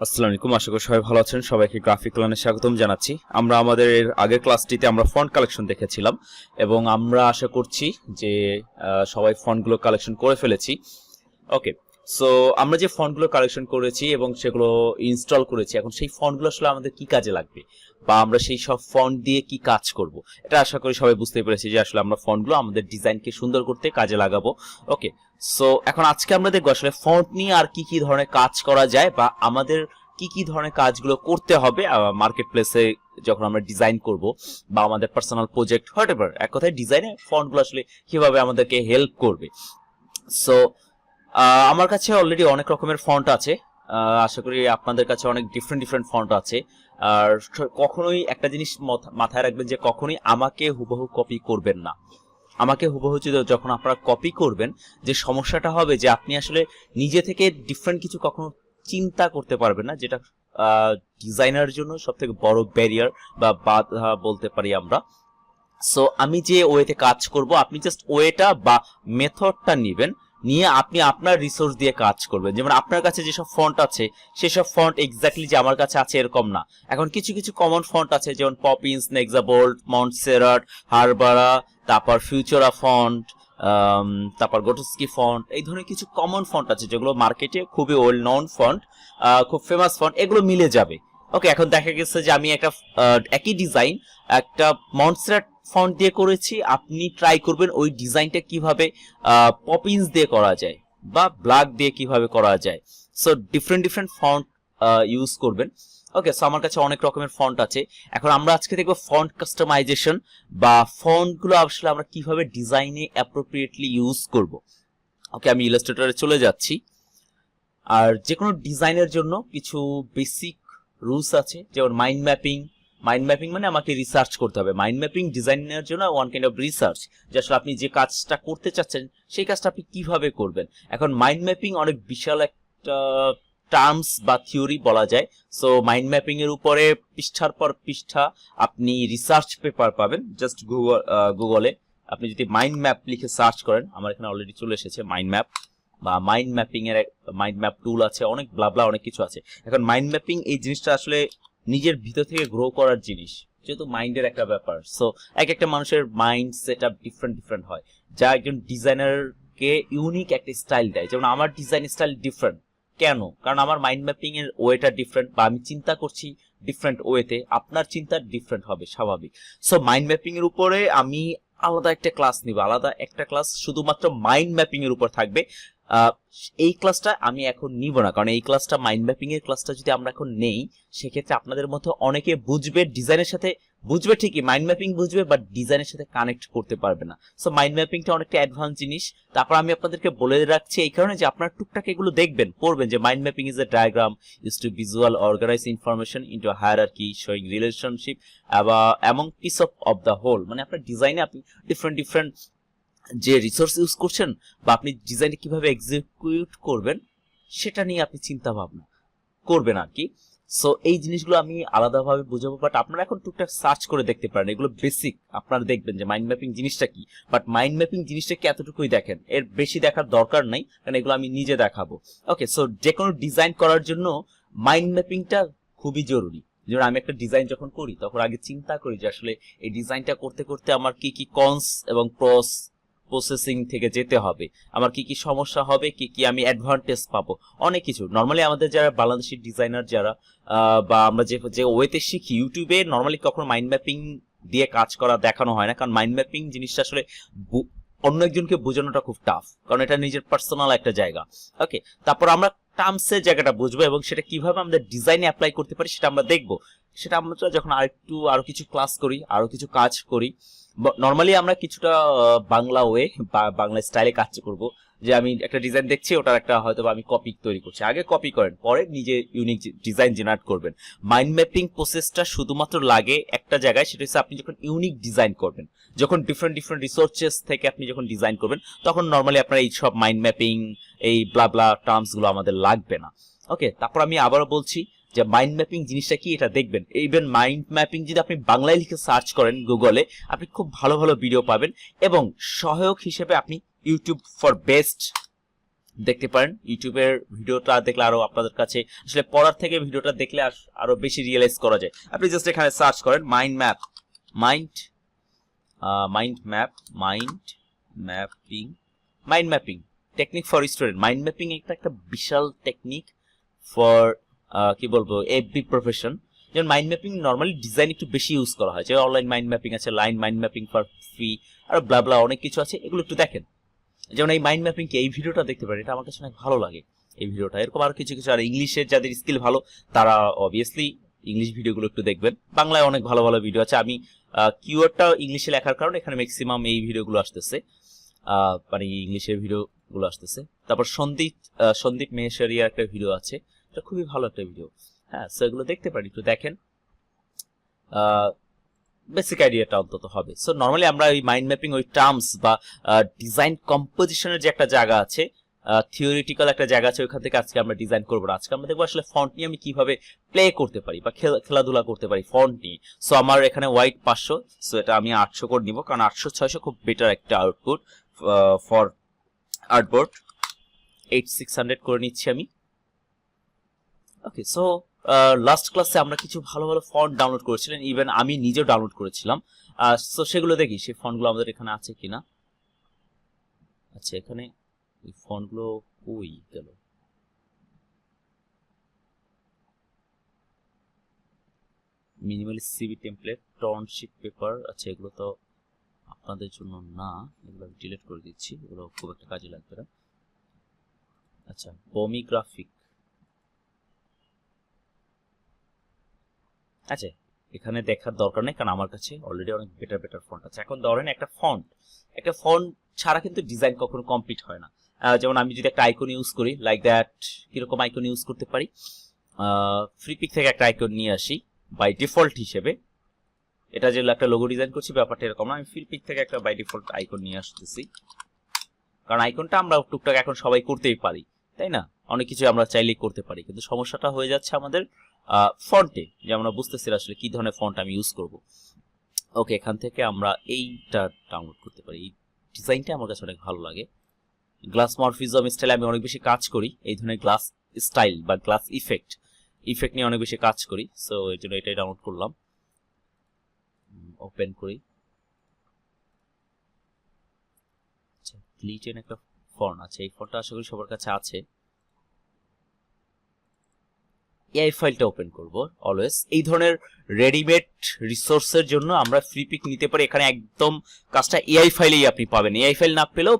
আসসালামু আলাইকুম, আশা করি সবাই ভালো আছেন। সবাইকে গ্রাফিক লার্নে স্বাগতম জানাচ্ছি। আমরা আমাদের আগের ক্লাসটিতে আমরা ফন্ট কালেকশন দেখেছিলাম এবং আমরা আশা করছি যে সবাই ফন্টগুলো কালেকশন করে ফেলেছি। ওকে, সো আমরা যে ফন্টগুলো কালেকশন করেছি এবং সেগুলো ইনস্টল করেছি, এখন সেই ফন্টগুলো আসলে আমাদের কি কাজে লাগবে বা আমরা সেই সব ফন্ট দিয়ে কি কাজ করব, এটা আশা করি সবাই বুঝতে পেরেছি যে আসলে আমরা ফন্টগুলো আমাদের ডিজাইনকে সুন্দর করতে কাজে লাগাবো। ওকে, সো এখন আজকে আমরা দেখবো আসলে ফন্ট নিয়ে আর কি কি ধরনের কাজ করা যায় বা আমাদের কি কি ধরনের কাজগুলো করতে হবে মার্কেট প্লেসে যখন আমরা ডিজাইন করব বা আমাদের পার্সোনাল প্রজেক্ট হোয়াটএভার, এক কথায় ডিজাইনে ফন্টগুলো আসলে কিভাবে আমাদেরকে হেল্প করবে। সো আমার কাছে অলরেডি অনেক রকমের ফন্ট আছে, আশা করি আপনাদের কাছে অনেক ডিফারেন্ট ফন্ট আছে। আর কখনোই একটা জিনিস মাথায় রাখবেন যে কখনোই আমাকে হুবহু কপি করবেন না। আমাকে হুবহু যখন আপনারা কপি করবেন, যে সমস্যাটা হবে যে আপনি আসলে নিজে থেকে ডিফারেন্ট কিছু কখনো চিন্তা করতে পারবেন না, যেটা ডিজাইনার জন্য সব থেকে বড় ব্যারিয়ার বা বাধা বলতে পারি আমরা। সো আমি যে ওয়েতে কাজ করব, আপনি জাস্ট ওয়েটা বা মেথডটা নেবেন, নিয়ে আপনি আপনার রিসোর্স দিয়ে কাজ করবেন। যেমন আপনার কাছে যেসব ফন্ট আছে সেসব ফন্ট এক্স্যাক্টলি যে আমার কাছে আছে এরকম না। এখন কিছু কিছু কমন ফন্ট আছে, যেমন পপিন্স, নেক্সাবোল্ড, মন্টসেরাট, হারবারা, তারপর ফিউচারা ফন্ট, তারপর গোটস্কি ফন্ট, এই ধরনের কিছু কমন ফন্ট আছে যেগুলো মার্কেটে খুবই ওয়েল নন ফন্ট, খুব ফেমাস ফন্ট, এগুলো মিলে যাবে। ওকে, এখন দেখা গেছে যে আমি একটা একই ডিজাইন একটা মন্টসেরাট ফন্ট দিয়ে করেছি, আপনি ট্রাই করবেন ওই ডিজাইনটা কিভাবে পপিন্স দিয়ে করা যায় বা ব্ল্যাক দিয়ে কিভাবে করা যায়। সো ডিফারেন্ট ফন্ট ইউজ করবেন। ওকে, সো আমার কাছে অনেক রকমের ফন্ট আছে। এখন আমরা আজকে দেখব ফন্ট কাস্টমাইজেশন বা ফন্টগুলো আসলে আমরা কিভাবে ডিজাইনে অ্যাপ্রোপ্রিয়েটলি ইউজ করব। ওকে, আমি ইলাস্ট্রেটরে চলে যাচ্ছি। আর যে কোনো ডিজাইনের জন্য কিছু বেসিক রুলস আছে, যেমন মাইন্ড ম্যাপিং মানে আমাকে রিসার্চ করতে হবে। মাইন্ড ম্যাপিং ডিজাইনের জন্য ওয়ান কাইন্ড অফ রিসার্চ, যে আসলে আপনি যে কাজটা করতে চাচ্ছেন সেই কাজটা আপনি কিভাবে করবেন। এখন মাইন্ড ম্যাপিং অনেক বিশাল একটা টার্মস বা থিওরি বলা যায়। সো মাইন্ড ম্যাপিং এর উপরে পৃষ্ঠার পর পৃষ্ঠা আপনি রিসার্চ পেপার পাবেন। জাস্ট গুগলে আপনি যদি মাইন্ড ম্যাপ লিখে সার্চ করেন, আমার এখানে অলরেডি চলে এসেছে মাইন্ড ম্যাপ বা মাইন্ড ম্যাপিং এর মাইন্ড ম্যাপ টুল আছে, অনেক ব্লাবলা অনেক কিছু আছে। এখন মাইন্ড ম্যাপিং এই জিনিসটা আসলে নিজের ভিতর থেকে গ্রো করার জিনিস, যেহেতু মাইন্ডের একটা ব্যাপার। সো এক একটা মানুষের মাইন্ড সেট আপ ডিফারেন্ট হয়, যা একজন ডিজাইনারকে ইউনিক একটা স্টাইল দেয়। যেমন আমার ডিজাইন স্টাইল ডিফারেন্ট, কেন? কারণ আমার মাইন্ড ম্যাপিং এর ওয়েটা ডিফারেন্ট, বা আমি চিন্তা করছি ডিফারেন্ট ওয়েতে, আপনার চিন্তা ডিফারেন্ট হবে, স্বাভাবিক। সো মাইন্ড ম্যাপিং এর উপরে আমি আলাদা একটা ক্লাস নিব, আলাদা একটা ক্লাস শুধুমাত্র মাইন্ড ম্যাপিং এর উপর থাকবে। এই ক্লাসটা আমি এখন নিব না, কারণ এই ক্লাসটা মাইন্ড ম্যাপিং এর ক্লাসটা যদি আমরা এখন নেই, সেক্ষেত্রে আপনাদের মধ্যে অনেকে বুঝবে ডিজাইনের সাথে, বুঝবে ঠিকই, মাইন্ড ম্যাপিং বুঝবে বাট ডিজাইনের সাথে কানেক্ট করতে পারবে না। সো মাইন্ড ম্যাপিংটা অনেকটা অ্যাডভান্স জিনিস। তারপর আমি আপনাদেরকে বলে রাখছি এই কারণে যে আপনারা টুকটাক এগুলো দেখবেন, পড়বেন, যে mind mapping is a diagram is to visual organize information into a hierarchy showing relationship among piece of the whole. মানে আপনার ডিজাইনে আপনি ডিফারেন্ট যে রিসোর্স ইউজ করছেন বা আপনি ডিজাইনটা কিভাবে এক্সিকিউট করবেন সেটা নিয়ে আপনি চিন্তা ভাবনা করবেন আর কি। সো এই জিনিসগুলো আমি আলাদাভাবে বুঝাবো, বাট আপনারা এখন টুকটাক সার্চ করে দেখতে পারেন, এগুলো বেসিক। আপনারা দেখবেন যে মাইন্ড ম্যাপিং জিনিসটা কি, বাট মাইন্ড ম্যাপিং জিনিসটা কি এতটুকুই দেখেন, এর বেশি দেখার দরকার নাই, কারণ এগুলো আমি নিজে দেখাবো। ওকে, সো যে কোনো ডিজাইন করার জন্য মাইন্ড ম্যাপিংটা খুবই জরুরি। যেমন আমি একটা ডিজাইন যখন করি তখন আগে চিন্তা করি যে আসলে এই ডিজাইনটা করতে করতে আমার কি কি কনস এবং প্রস প্রসেসিং থেকে যেতে হবে, আমার কি কি সমস্যা হবে, কি কি আমি অ্যাডভান্টেজ পাবো, অনেক কিছু। নর্মালি আমাদের যারা বাংলাদেশি ডিজাইনার যারা বা আমরা যে ওয়েতে শিখি, ইউটিউবে নর্মালি কখনো মাইন্ড ম্যাপিং দিয়ে কাজ করা দেখানো হয় না, কারণ মাইন্ড ম্যাপিং জিনিসটা আসলে অন্য একজনকে বোঝানোটা খুব টাফ, কারণ এটা নিজের পার্সোনাল একটা জায়গা। ওকে, তারপর আমরা টার্মসের জায়গাটা বুঝবো এবং সেটা কিভাবে আমাদের ডিজাইনে অ্যাপ্লাই করতে পারি সেটা আমরা দেখবো। সেটা আমরা যখন আরো কিছু ক্লাস করি, আরো কিছু কাজ করি, নর্মালি আমরা কিছুটা বাংলা ওয়ে বা বাংলা স্টাইলে কাজ করব। যে আমি একটা ডিজাইন দেখছি, ওটার একটা হয়তো আমি কপি তৈরি করছি, আগে কপি করেন, পরে নিজে ইউনিক ডিজাইন জেনারেট করবেন। মাইন্ড ম্যাপিং প্রসেসটা শুধুমাত্র লাগে একটা জায়গায়, সেটা হচ্ছে আপনি যখন ইউনিক ডিজাইন করবেন, যখন ডিফারেন্ট রিসোর্সেস থেকে আপনি যখন ডিজাইন করবেন, তখন নর্মালি আপনার এই সব মাইন্ড ম্যাপিং এই ব্লা টার্মস গুলো আমাদের লাগবে না। ওকে, তারপর আমি আবারও বলছি যে মাইন্ড ম্যাপিং জিনিসটা কি এটা দেখবেন। ইভেন মাইন্ড ম্যাপিং যদি আপনি বাংলায় লিখে সার্চ করেন গুগলে, আপনি খুব ভালো ভিডিও পাবেন, এবং সহায়ক হিসেবে আপনি ইউটিউব ফর বেস্ট দেখতে পারেন। ইউটিউবের ভিডিওটা দেখলে আরো আপনাদের কাছে আসলে পড়ার থেকে ভিডিওটা দেখলে আরো বেশি রিয়েলাইজ করা যায়। আপনি জাস্ট এখানে সার্চ করেন mind map, mind mapping, mind mapping technique for student. Mind mapping একটা বিশাল টেকনিক ফর কি বলবো এভরি প্রফেশন। যেমন মাইন্ড ম্যাপিং নর্মালি ডিজাইন একটু বেশি ইউজ করা হয়, যে অনলাইন মাইন্ড ম্যাপিং আছে, line mind mapping for free, আর ব্লা ব্লা অনেক কিছু আছে, এগুলো একটু দেখেন। যেমন এই মাইন্ড ম্যাপিং কে এই ভিডিওটা দেখতে পারেন, এটা আমার কাছে অনেক ভালো লাগে এই ভিডিওটা। এরকম আরো কিছু কিছু, আর ইংলিশের যাদের স্কিল ভালো তারা অবভিয়াসলি ইংলিশ ভিডিওগুলো একটু দেখবেন। বাংলায় অনেক ভালো ভালো ভিডিও আছে, আমি কিওয়ার্ডটা ইংলিশে লেখার কারণে এখানে ম্যাক্সিমাম এই ভিডিওগুলো আসতেছে, মানে ইংলিশের ভিডিওগুলো আসতেছে। তারপর সন্দীপ মেহেশ্বরিয়ার একটা ভিডিও আছে, এটা খুবই ভালো একটা ভিডিও। হ্যাঁ, সো এগুলো দেখতে পারি, একটু দেখেন, বেসিক আইডিয়াটা অন্তত হবে। সো নর্মালি আমরা ওই মাইন্ড ম্যাপিং, ওই টার্মস বা ডিজাইন কম্পোজিশনের যে একটা জায়গা আছে, থিওরিটিক্যাল একটা জায়গা আছে, ওইখান থেকে আজকে আমরা ডিজাইন করবো না। আজকে আমরা দেখবো আসলে ফন্ট নিয়ে আমি কিভাবে প্লে করতে পারি বা খেলাধুলা করতে পারি ফন্ট নিয়ে। সো আমার এখানে হোয়াইট 500, সো এটা আমি 800 করে নিব, কারণ 800-600 খুব বেটার একটা আউটপুট ফর আর্টবোর্ড। 8600 করে নিচ্ছি আমি। ওকে, সো লাস্ট ক্লাসে আমরা কিছু ভালো ভালো ফন্ট ডাউনলোড করেছিলেন, ইভেন আমি নিজেও ডাউনলোড করেছিলাম। সো সেগুলো দেখি, সেই ফন্টগুলো আমাদের এখানে আছে কিনা। আচ্ছা, এখানে এই ফন্টগুলো কই গেল? Minimally CV template, township paper, আচ্ছা এগুলো তো আপনাদের জন্য না, এগুলো আমি ডিলিট করে দিচ্ছি, এগুলো খুব একটা কাজে লাগবে না। আচ্ছা, বমি গ্রাফিক, আচ্ছা এখানে দেখার দরকার নেই, কারণ আমার কাছে অলরেডি অনেক বেটার ফন্ট আছে। এখন ধরেন একটা ফন্ট ছাড়া কিন্তু ডিজাইন কখনো কমপ্লিট হয় না। যেমন আমি যদি একটা আইকন ইউজ করি লাইক দ্যাট, কিরকম আইকন ইউজ করতে পারি, ফ্রিপিক থেকে একটা আইকন নিয়ে আসি বাই ডিফল্ট হিসেবে। এটা যে একটা লোগো ডিজাইন করছি ব্যাপারটা এরকম না, আমি ফ্রিপিক থেকে একটা বাই ডিফল্ট আইকন নিয়ে আসতেছি, কারণ আইকনটা আমরা টুকটাক এখন সবাই করতেই পারি, তাই না? অনেক কিছু আমরা চাইলেই করতে পারি, কিন্তু সমস্যাটা হয়ে যাচ্ছে আমাদের ফন্টে, যে আমরা বুঝতেছি আসলে কি ধরনের ফন্ট আমি ইউজ করব। ওকে, এখান থেকে আমরা এইটা ডাউনলোড করতে পারি। এই ডিজাইনটা আমার কাছে অনেক ভালো লাগে। গ্লাস মরফিজম স্টাইলে আমি অনেক বেশি কাজ করি, এই ধরনের গ্লাস স্টাইল বা গ্লাস ইফেক্ট নিয়ে অনেক বেশি কাজ করি। সো এই জন্য এটাই ডাউনলোড করলাম, ওপেন করি। আচ্ছা, গ্লিটেন একটা ফন্ট আছে, এই ফন্টটা আশা করি সবার কাছে আছে। এআই ফাইলটা ওপেন করব অলওয়েজ। এই ধরনের রেডিমেড রিসোর্সের জন্য আমরা ফ্রি পিক নিতে পারি, এখানে একদম কাজটা এআই ফাইলেই আপনি পাবেন। এআই ফাইল না পেলেও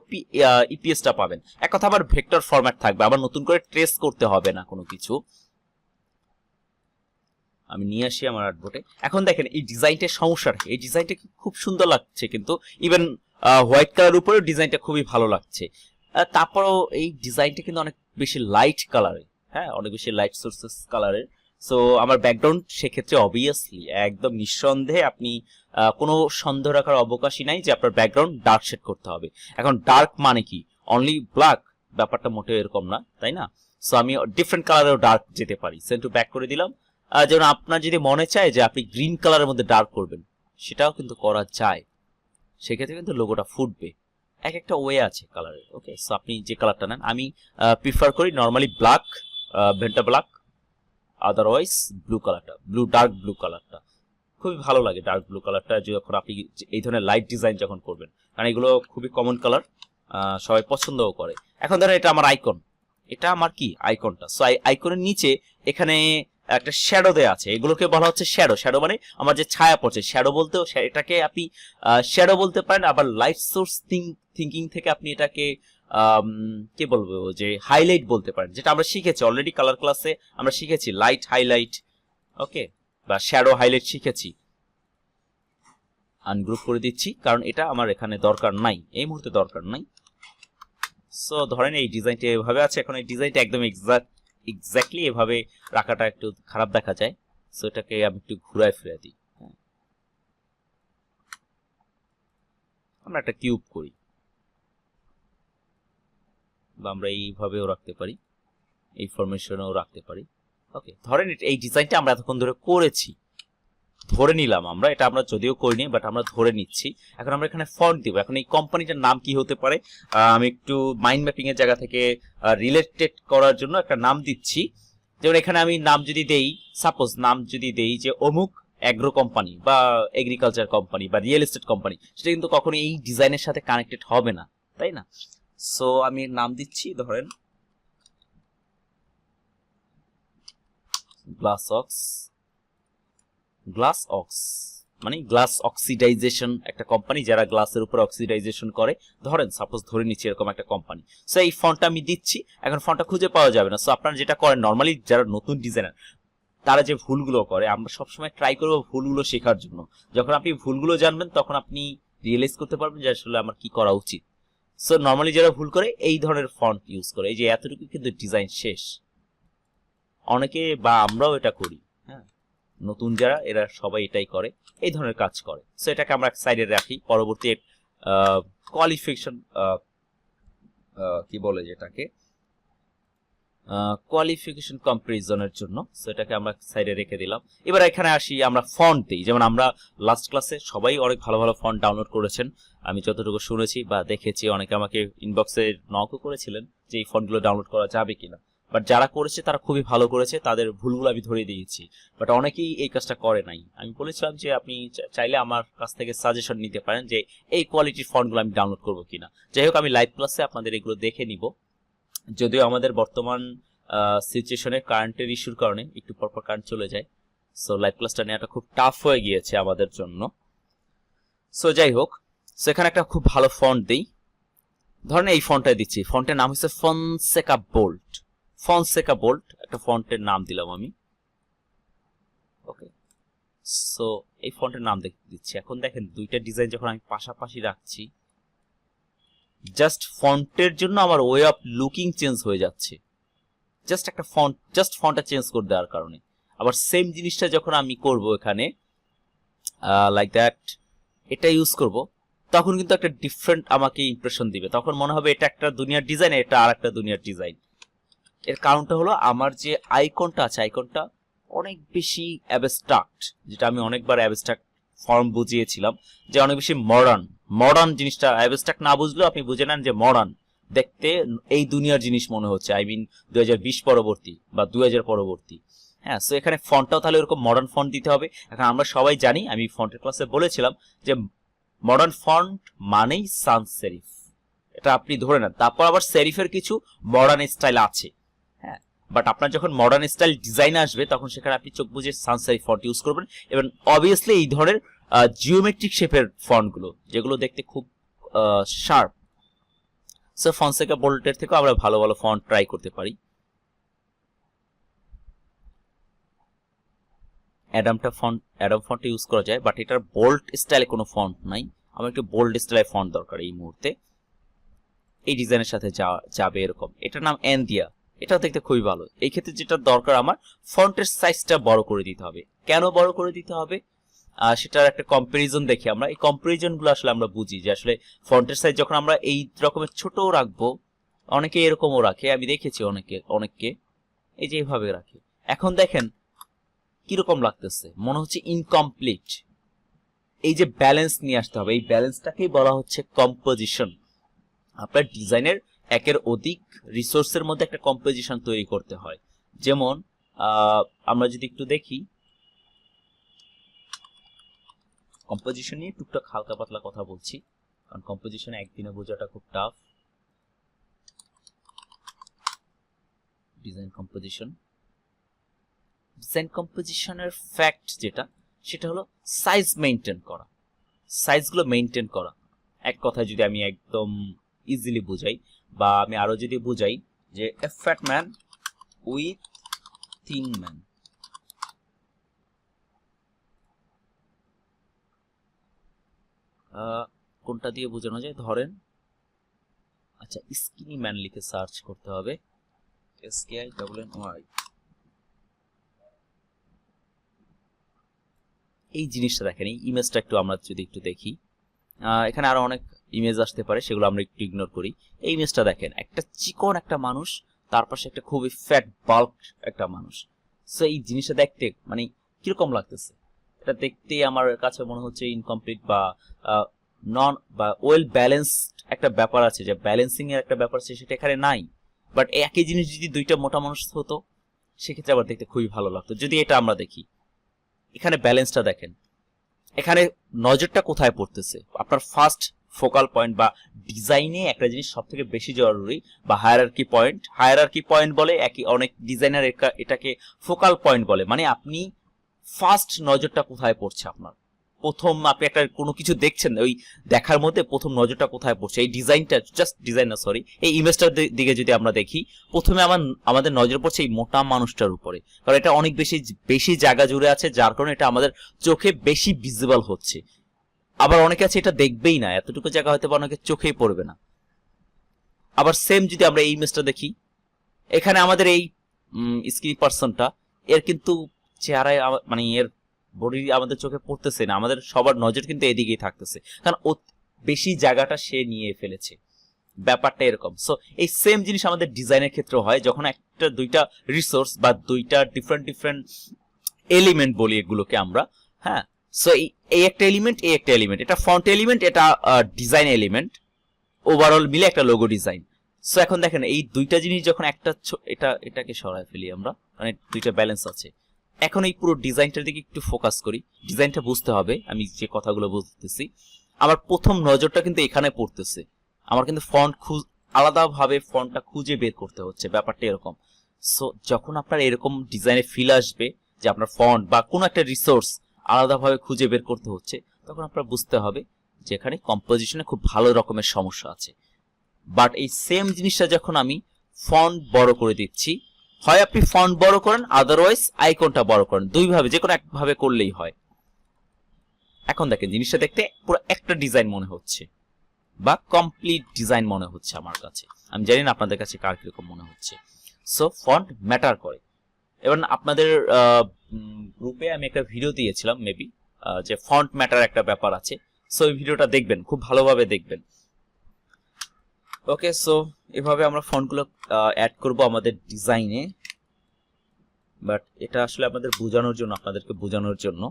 ইপিএসটা পাবেন। এক কথা, আবার ভেক্টর ফরম্যাট থাকবে, আবার নতুন করে ট্রেস করতে হবে না কোনো কিছু। আমি নিয়ে আসি আমার আর্টবোর্ডে। এখন দেখেন এই ডিজাইনটার সমস্যাটা, এই ডিজাইনটা খুব সুন্দর লাগছে, কিন্তু ইভেন হোয়াইট কালার উপরেও ডিজাইনটা খুবই ভালো লাগছে। তারপরেও এই ডিজাইনটা কিন্তু অনেক বেশি লাইট কালারে, হ্যাঁ অনেক বেশি লাইট সোর্সেস কালারের। সো আমার ব্যাকগ্রাউন্ড সেক্ষেত্রে অবভিয়াসলি একদম নিঃসন্দেহে আপনি কোনো সন্দেহ রাখার অবকাশই নাই যে আপনার ব্যাকগ্রাউন্ড ডার্ক শেড করতে হবে। এখন ডার্ক মানে কি অনলি ব্ল্যাক? ব্যাপারটা মোটেও এরকম না, তাই না? সো আমি ডিফারেন্ট কালারেও ডার্ক যেতে পারি। সেন্ড টু ব্যাক করে দিলাম। যেমন আপনার যদি মনে চায় যে আপনি গ্রিন কালারের মধ্যে ডার্ক করবেন, সেটাও কিন্তু করা যায়, সেক্ষেত্রে কিন্তু লোগোটা ফুটবে। এক একটা ওয়ে আছে কালারের। ওকে, সো আপনি যে কালারটা নেন, আমি প্রিফার করি নর্মালি ব্ল্যাক, ভেন্টা ব্ল্যাক, আদারওয়াইজ ব্লু কালারটা, ডার্ক ব্লু কালারটা খুবই ভালো লাগে। ডার্ক ব্লু কালারটা যখন আপনি এই ধরনের লাইট ডিজাইন যখন করবেন, কারণ এগুলো খুবই কমন কালার, সবাই পছন্দও করে। এখন ধরেন এটা আমার আইকন, এটা আমার কি আইকনটা। সো আইকনের নিচে এখানে একটা শ্যাডো দেয়া আছে, এগুলোকে বলা হচ্ছে শ্যাডো। শ্যাডো মানে আমার যে ছায়া পড়ছে, শ্যাডো বলতেও এটাকে আপনি শ্যাডো বলতে পারেন, আবার লাইট সোর্স থিঙ্কিং থেকে আপনি এটাকে কি বলবো যে হাইলাইট বলতে পারেন, যেটা আমরা শিখেছি অলরেডি কালার ক্লাসে, আমরা শিখেছি লাইট হাইলাইট, ওকে, বা শ্যাডো হাইলাইট শিখেছি। আনগ্রুপ করে দিচ্ছি, কারণ এটা আমার এখানে দরকার নাই, এই মুহূর্তে দরকার নাই। সো ধরেন এই ডিজাইনটা এভাবে আছে, এখন এই ডিজাইনটা একদম এক্স্যাক্টলি এভাবে রাখাটা একটু খারাপ দেখা যায়। সো এটাকে আমি একটু ঘুরায় ফিরে দিই। আমরা একটা কিউব করি, বা আমরা এইভাবেও রাখতে পারি, এই ফরমেশনেও রাখতে পারি। ওকে, ধরেন এই ডিজাইনটা আমরা এতক্ষণ ধরে করেছি, ধরে নিলাম আমরা, এটা আমরা যদিও করিনি বাট আমরা ধরে নিচ্ছি। এখন আমরা এখানে ফন্ট দিব। এখন এই কোম্পানিটার নাম কি হতে পারে, আমি একটু মাইন্ড ম্যাপিং এর জায়গা থেকে রিলেটেড করার জন্য একটা নাম দিচ্ছি। যেমন এখানে আমি নাম যদি দেই, সাপোজ নাম যদি দেই যে অমুক অ্যাগ্রো কোম্পানি বা এগ্রিকালচার কোম্পানি বা রিয়েল এস্টেট কোম্পানি, সেটা কিন্তু কখনো এই ডিজাইনের সাথে কানেক্টেড হবে না, তাই না? সো আমি নাম দিচ্ছি ধরেন গ্লাস অক্স, মানে গ্লাস অক্সিডাইজেশন একটা কোম্পানি যারা গ্লাসের উপর অক্সিডাইজেশন করে, ধরেন সাপোজ ধরে নিচ্ছি এরকম একটা কোম্পানি। সো এই ফন্টটা আমি দিচ্ছি। এখন ফন্টটা খুঁজে পাওয়া যাবে না। সো আপনারা যেটা করেন নর্মালি, যারা নতুন ডিজাইনার তারা যে ভুলগুলো করে, আমরা সবসময় ট্রাই করবো ভুলগুলো শেখার জন্য। যখন আপনি ভুলগুলো জানবেন তখন আপনি রিয়েলাইজ করতে পারবেন যে আসলে আমার কি করা উচিত। সো নর্মালি যারা ভুল করে এই ধরনের ফন্ট ইউজ করে, এই যে এতটুকু কিন্তু ডিজাইন শেষ। অনেকে বা আমরাও এটা করি, হ্যাঁ, নতুন যারা এরা সবাই এটাই করে, এই ধরনের কাজ করে। সো এটাকে আমরা সাইডে রাখি। পরবর্তী কোয়ালিফিকেশন কি বলে যেটাকে, কোয়ালিফিকেশন কম্পারিজনের জন্য, সো এটাকে আমরা সাইডে রেখে দিলাম। এবার এখানে আসি, আমরা ফন্ট দিই। যেমন আমরা লাস্ট ক্লাসে সবাই অনেক ভালো ভালো ফন্ট ডাউনলোড করেছেন, আমি যতটুকু শুনেছি বা দেখেছি। অনেকে আমাকে ইনবক্সে নকও করেছিলেন যে এই ফন্টগুলো ডাউনলোড করা যাবে কিনা, বাট যারা করেছে তারা খুবই ভালো করেছে, তাদের ভুলগুলো আমি ধরে দিয়েছি। বাট অনেকেই এই কাজটা করে নাই। আমি বলেছিলাম যে আপনি চাইলে আমার কাছ থেকে সাজেশন নিতে পারেন যে এই কোয়ালিটির ফন্টগুলো আমি ডাউনলোড করবো কিনা। যাই হোক, আমি লাইভ ক্লাসে আপনাদের এগুলো দেখে নিব। যদিও আমাদের বর্তমান সিচুয়েশনে কারেন্টের ইস্যুর কারণে একটু পরপর কারেন্ট চলে যায়, সো লাইভ ক্লাসটা নেওয়াটা খুব টাফ হয়ে গিয়েছে আমাদের জন্য। সো যাই হোক, সো এখানে একটা খুব ভালো ফন্ট দিই। ধরেন এই ফন্টটা দিচ্ছি, ফন্টের নাম হচ্ছে ফনসেকা বোল্ট। ফনসেকা বোল্ট একটা ফন্টের নাম দিলাম আমি। ওকে, সো এই ফন্টের নাম দিচ্ছি। এখন দেখেন দুইটা ডিজাইন যখন আমি পাশাপাশি রাখছি, জাস্ট ফন্টের জন্য আমার ওয়ে অফ লুকিং চেঞ্জ হয়ে যাচ্ছে। জাস্ট একটা ফন্ট, জাস্ট ফন্টটা চেঞ্জ করে দেওয়ার কারণে। আবার সেম জিনিসটা যখন আমি করব এখানে লাইক দ্যাট, এটা ইউজ করব, তখন কিন্তু একটা ডিফারেন্ট আমাকে ইমপ্রেশন দিবে। তখন মনে হবে এটা একটা দুনিয়ার ডিজাইন, এটা আর একটা দুনিয়ার ডিজাইন। এর কারণটা হলো আমার যে আইকনটা আছে, আইকনটা অনেক বেশি অ্যাবস্ট্রাক্ট, যেটা আমি অনেকবার অ্যাবস্ট্রাক্ট ফর্ম বুঝিয়েছিলাম যে অনেক বেশি মডার্ন জিনিসটা। অ্যাবস্ট্রাক্ট না বুঝলেও আপনি বুঝে নেন যে মডার্ন দেখতে এই দুনিয়ার জিনিস মনে হচ্ছে, আই মিন 2020 পরবর্তী বা 2000 পরবর্তী। হ্যাঁ, সো এখানে ফন্টটাও তাহলে এরকম মডার্ন ফন্ট দিতে হবে। এখন আমরা সবাই জানি, আমি ফন্টের ক্লাসে বলেছিলাম যে মডার্ন ফন্ট মানেই সান্স সেরিফ, এটা আপনি ধরে নেন। তারপর আবার সেরিফের কিছু মডার্ন স্টাইল আছে, হ্যাঁ, বাট আপনার যখন মডার্ন স্টাইল ডিজাইন আসবে তখন সেখানে আপনি চোখ বুঝে সান্স সেরিফ ফন্ট ইউজ করবেন। এবং অবভিয়াসলি এই ধরনের জিওমেট্রিক শেপের ফন্টগুলো যেগুলো দেখতে খুব শার্প, সো ফনসেকা বোল্টের থেকে আমরা ভালো ভালো ফন্ট ট্রাই করতে পারি। অ্যাডাম ফন্ট ইউজ করা যায়, বাট এটার বোল্ড স্টাইলে কোনো ফন্ট নাই। আমার একটু বোল্ড স্টাইলে ফন্ট দরকার এই মুহূর্তে, এই ডিজাইনের সাথে যাবে এরকম। এটার নাম এনদিয়া, এটাও দেখতে খুবই ভালো। এই ক্ষেত্রে যেটা দরকার, আমার ফন্টের সাইজটা বড় করে দিতে হবে। কেন বড় করে দিতে হবে সেটার একটা কম্পারিজন দেখি আমরা। এই কম্পারিজন গুলো আসলে আমরা বুঝি যে আসলে ফন্টের সাইজ যখন আমরা এই রকমের ছোট রাখবো, অনেকে এরকমও রাখে, আমি দেখেছি অনেককে এই যে এইভাবে রাখে। এখন দেখেন কিরকম লাগতেছে, মনে হচ্ছে ইনকমপ্লিট। এই যে ব্যালেন্স নিয়ে আসতে হবে, এই ব্যালেন্সটাকেই বলা হচ্ছে কম্পোজিশন। আপনার ডিজাইনের একের অধিক রিসোর্সের মধ্যে একটা কম্পোজিশন তৈরি করতে হয়। যেমন আমরা যদি একটু দেখি, কম্পোজিশন নিয়ে টুকটাক হালকা পাতলা কথা বলছি, কারণ কম্পোজিশন একদিনে বোঝাটা খুব টাফ। ডিজাইন কম্পোজিশনের ফ্যাক্ট যেটা, সেটা হলো সাইজ মেইনটেইন করা, সাইজগুলো মেইনটেইন করা। এক কথায় যদি আমি একদম ইজিলি বুঝাই, বা আমি আরো যদি বুঝাই যে a fat man with thin man, কোনটা দিয়ে বোঝানো যায়? ধরেন আচ্ছা, স্কিনি ম্যান লিখে সার্চ করতে হবে, SKINNY। এই জিনিসটা দেখেন, এই ইমেজটা একটু আমরা যদি একটু দেখি, এখানে আরো অনেক ইমেজ আসতে পারে, সেগুলো আমরা একটু ইগনোর করি। এই ইমেজটা দেখেন, একটা চিকন একটা মানুষ, তার পাশে একটা খুবই ফ্যাট বাল্ক একটা মানুষ। সো এই জিনিসটা দেখতে মানে কিরকম লাগতেছে? এটা দেখতেই আমার কাছে মনে হচ্ছে ইনকমপ্লিট বা নন বা ওয়েল ব্যালেন্সড একটা ব্যাপার আছে, যে ব্যালেন্সিং এর একটা ব্যাপার আছে, সেটা এখানে নাই। বাট একই জিনিস যদি দুইটা মোটা মানুষ হতো সেক্ষেত্রে আবার দেখতে খুবই ভালো লাগতো। যদি এটা আমরা দেখি, এখানে ব্যালেন্সটা দেখেন, এখানে নজরটা কোথায় পড়তেছে, আপনার ফার্স্ট ফোকাল পয়েন্ট বা ডিজাইনে একটা জিনিস সব থেকে বেশি জরুরি বা হায়ারার্কি পয়েন্ট বলে, অনেক ডিজাইনার এটাকে ফোকাল পয়েন্ট বলে। মানে আপনি ফার্স্ট নজরটা কোথায় পড়ছে আপনার, প্রথম আপনি একটা কোনো কিছু দেখছেন, ওই দেখার মধ্যে প্রথম নজরটা কোথায় পড়ছে, এই ডিজাইনটা, জাস্ট ডিজাইন না সরি, এই ইমেজটার দিকে যদি আমরা দেখি, প্রথমে আমাদের নজর পড়ছে এই মোটা মানুষটার উপরে, কারণ এটা অনেক বেশি জায়গা জুড়ে আছে, যার কারণে এটা আমাদের চোখে বেশি ভিজিবল হচ্ছে। আবার অনেকে আছে এটা দেখবেই না, এতটুকু জায়গা হয়তো বা অনেকে চোখেই পড়বে না। আবার সেম যদি আমরা এই ইমেজটা দেখি, এখানে আমাদের এই স্ক্রিন পার্সনটা, এর কিন্তু চেহারায় মানে এর বডি আমাদের চোখে পড়তেছে না, আমাদের সবার নজর কিন্তু এদিকেই থাকতেছে, কারণ বেশি জায়গাটা সে নিয়ে ফেলেছে, ব্যাপারটা এরকম। সো এই সেম জিনিস আমাদের ডিজাইনের ক্ষেত্রে হয়, যখন একটা দুইটা রিসোর্স বা দুইটা ডিফারেন্ট এলিমেন্ট বলি এগুলোকে আমরা, হ্যাঁ। সো এই একটা এলিমেন্ট, এই একটা এলিমেন্ট, এটা ফন্ট এলিমেন্ট, এটা ডিজাইন এলিমেন্ট, ওভারঅল মিলে একটা লোগো ডিজাইন। সো এখন দেখেন এই দুইটা জিনিস যখন এটাকে সরায় ফেলি আমরা, মানে দুইটা ব্যালেন্স আছে। এখন এই পুরো ডিজাইনটার দিকে একটু ফোকাস করি, ডিজাইনটা বুঝতে হবে, আমি যে কথাগুলো বলতেছি আমার প্রথম নজরটা কিন্তু এখানে পড়তেছে, আমার কিন্তু আলাদাভাবে ফন্টটা খুঁজে বের করতে হচ্ছে, ব্যাপারটা এরকম। সো যখন আপনার এরকম ডিজাইনে ফিল আসবে যে আপনার ফন্ট বা কোনো একটা রিসোর্স আলাদাভাবে খুঁজে বের করতে হচ্ছে, তখন আপনার বুঝতে হবে যে এখানে কম্পোজিশনে খুব ভালো রকমের সমস্যা আছে। বাট এই সেম জিনিসটা যখন আমি ফন্ট বড় করে দিচ্ছি, হয় আপনি ফন্ট বড় করেন, আদারওয়াইজ আইকনটা বড় করেন, দুইভাবে যে কোনো একভাবে করলেই হয়। এখন দেখেন জিনিসটা দেখতে পুরো একটা ডিজাইন মনে হচ্ছে বা কমপ্লিট ডিজাইন মনে হচ্ছে আমার কাছে, আমি জানি না আপনাদের কাছে কার কিরকম মনে হচ্ছে। সো ফন্ট ম্যাটার করে। এবার আপনাদের গ্রুপে আমি একটা ভিডিও দিয়েছিলাম মেবি, যে ফন্ট ম্যাটার একটা ব্যাপার আছে, সো এই ভিডিওটা দেখবেন, খুব ভালোভাবে দেখবেন। ওকে, সো এভাবে আমরা ফন্টগুলো অ্যাড করব আমাদের ডিজাইনে, বাট এটা আসলে আমাদের বোঝানোর জন্য, আপনাদেরকে বোঝানোর জন্য।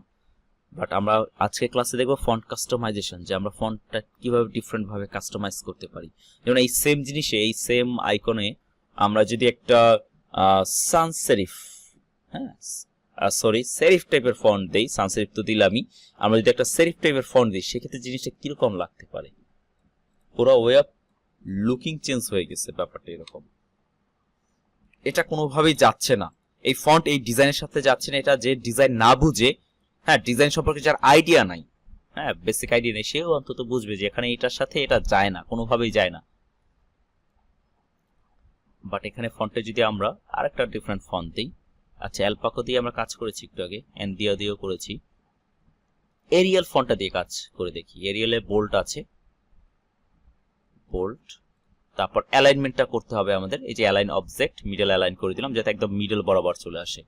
বাট আমরা আজকে ক্লাসে দেখব ফন্ট কাস্টমাইজেশন, যে আমরা ফন্টটা কিভাবে ডিফারেন্ট ভাবে কাস্টমাইজ করতে পারি। যেমন এই সেম জিনিসে, এই সেম আইকনে আমরা যদি একটা সানস সেরিফ, হ্যাঁ সরি সেরিফ টাইপের ফন্ট দেই, সানস সেরিফ তো দিলামই, আমরা যদি একটা সেরিফ টাইপের ফন্ট দিই, সেক্ষেত্রে জিনিসটা কিরকম লাগতে পারে, পুরো ওয়ে অফ লুকিং চেঞ্জ হয়ে গেছে, ব্যাপারটা এরকম। এটা কোনোভাবেই যাচ্ছে না, এই ফন্ট এই ডিজাইনের সাথে যাচ্ছে না। এটা যে ডিজাইন না বুঝে, হ্যাঁ ডিজাইন সম্পর্কে যার আইডিয়া নাই, হ্যাঁ বেসিক আইডিয়া নেই, সেও অন্তত বুঝবে যে এখানে এটার সাথে এটা যায় না, কোনোভাবেই যায় না। বাট এখানে ফন্টে যদি আমরা আরেকটা ডিফারেন্ট ফন্ট দিই, আচ্ছা অ্যালপাকো দিয়ে আমরা কাজ করেছি একটু আগে, এনদিয়া দিয়েও করেছি, এরিয়াল ফন্টটা দিয়ে কাজ করে দেখি। এরিয়ালে বোল্ড আছে, বোল্ড, তারপর অ্যালাইনমেন্টটা করতে হবে আমাদের, এই যে অ্যালাইন অবজেক্ট, মিডল অ্যালাইন করে দিলাম যাতে একদম মিডল বরাবর চলে আসে।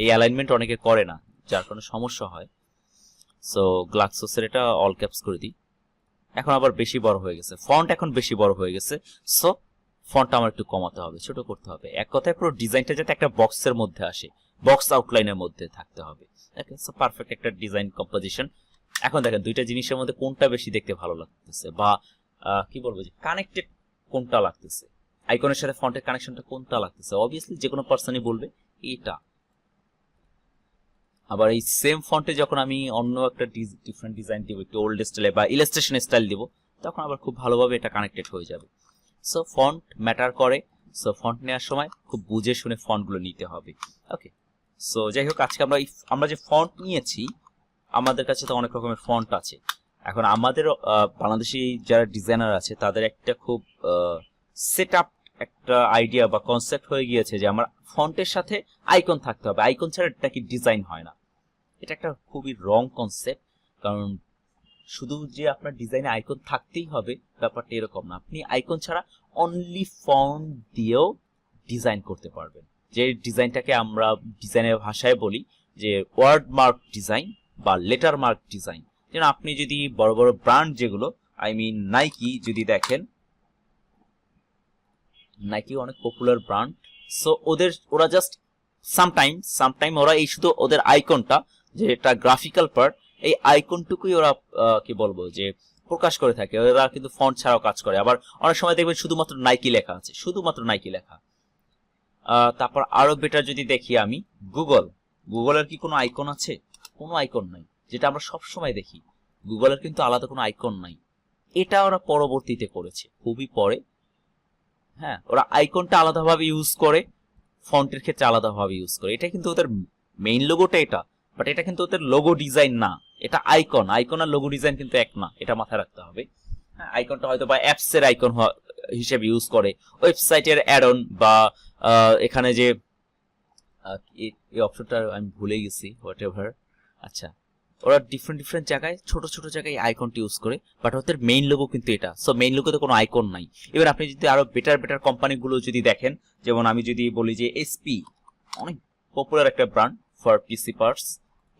এই অ্যালাইনমেন্ট অনেকে করে না, যার কারণে সমস্যা হয়। সো গ্লাক্সোসের এটা অল ক্যাপস করে দিই। এখন আবার বেশি বড় হয়ে গেছে, ফন্ট এখন বেশি বড় হয়ে গেছে, সো ফন্টটা আমার একটু কমাতে হবে, ছোট করতে হবে। এক কথায় পুরো ডিজাইনটা যাতে একটা বক্সের মধ্যে আসে, বক্স আউটলাইনের মধ্যে থাকতে হবে। ওকে, সো পারফেক্ট একটা ডিজাইন কম্পোজিশন। এখন দেখেন দুইটা জিনিসের মধ্যে কোনটা বেশি দেখতে ভালো লাগতেছে, বা কি বলবো যে কানেক্টেড কোনটা লাগতেছে, আইকনের সাথে ফন্টের কানেকশনটা কোনটা লাগতেছে। অবভিয়াসলি যে কোনো পার্সনই বলবে এটা। আবার এই সেম ফন্টে যখন আমি অন্য একটা ডিফারেন্ট ডিজাইন দিব, একটু ওল্ড স্টাইলে বা ইলাস্ট্রেশন স্টাইল দিব, তখন আবার খুব ভালোভাবে এটা কানেক্টেড হয়ে যাবে। সো ফন্ট ম্যাটার করে। সো ফন্ট নেওয়ার সময় খুব বুঝে শুনে ফন্টগুলো নিতে হবে। ওকে, সো যাই হোক, আজকে আমরা যে ফন্ট নিয়েছি, আমাদের কাছে তো অনেক রকমের ফন্ট আছে। এখন আমাদের বাংলাদেশি যারা ডিজাইনার আছে, তাদের একটা খুব সেট আপ একটা আইডিয়া বা কনসেপ্ট হয়ে গিয়েছে যে আমার ফন্টের সাথে আইকন থাকতে হবে, আইকন ছাড়া এটা কি ডিজাইন হয় না। এটা একটা খুবই রং কনসেপ্ট, কারণ শুধু যে আপনার ডিজাইনে আইকন থাকতেই হবে ব্যাপারটা এরকম না। আপনি আইকন ছাড়া অনলি ফন্ট দিয়েও ডিজাইন করতে পারবেন, যে ডিজাইনটাকে আমরা ডিজাইনের ভাষায় বলি যে ওয়ার্ড মার্ক ডিজাইন বা লেটার মার্ক ডিজাইন। যেন আপনি যদি বড় বড় ব্র্যান্ড যেগুলো, আই মিন নাইকি যদি দেখেন, নাইকি অনেক পপুলার ব্র্যান্ড। সো ওরা জাস্ট সামটাইম ওরা এই শুধু ওদের আইকনটা যে এটা গ্রাফিক্যাল পার্ট, এই আইকনটুকুই ওরা কি বলবো যে প্রকাশ করে থাকে। ওরা কিন্তু ফন্ট ছাড়াও কাজ করে। আবার অনেক সময় দেখবেন শুধুমাত্র নাইকি লেখা আছে, শুধুমাত্র নাইকি লেখা। তারপর আরো বেটার যদি দেখি আমি, গুগলের কি কোনো আইকন আছে? কোনো আইকন নাই, যেটা আমরা সব সময় দেখি। গুগলের কিন্তু আলাদা কোনো আইকন নাই। এটা ওরা পরবর্তীতে করেছে, খুবই পরে। হ্যাঁ, ওরা আইকনটা আলাদাভাবে ইউজ করে, ফন্টের ক্ষেত্রে আলাদাভাবে ইউজ করে। এটা কিন্তু ওদের মেইন লোগোটা এটা, বাট এটা কিন্তু ওদের লোগো ডিজাইন না, এটা আইকন। আইকন আর লোগো ডিজাইন কিন্তু এক না, এটা মাথায় রাখতে হবে। হ্যাঁ, আইকনটা হয়তো বা অ্যাপস এর আইকন হিসেবে ইউজ করে, ওয়েবসাইটের অ্যাড অন, বা এখানে যে এই অপশনটা আমি ভুলে গেছি, হোয়াট এভার। আচ্ছা, ওরা ডিফারেন্ট জায়গায় ছোট ছোট জায়গায় আইকনটি ইউজ করে, বাট ওদের মেইন লোগো কিন্তু এটা। সো মেইন লোগোতে কোনো আইকন নাই। এবার আপনি যদি আরো বেটার কোম্পানিগুলো যদি দেখেন, যেমন আমি যদি বলি যে এসপি, অনেক পপুলার একটা ব্র্যান্ড ফর পিসি পার্টস,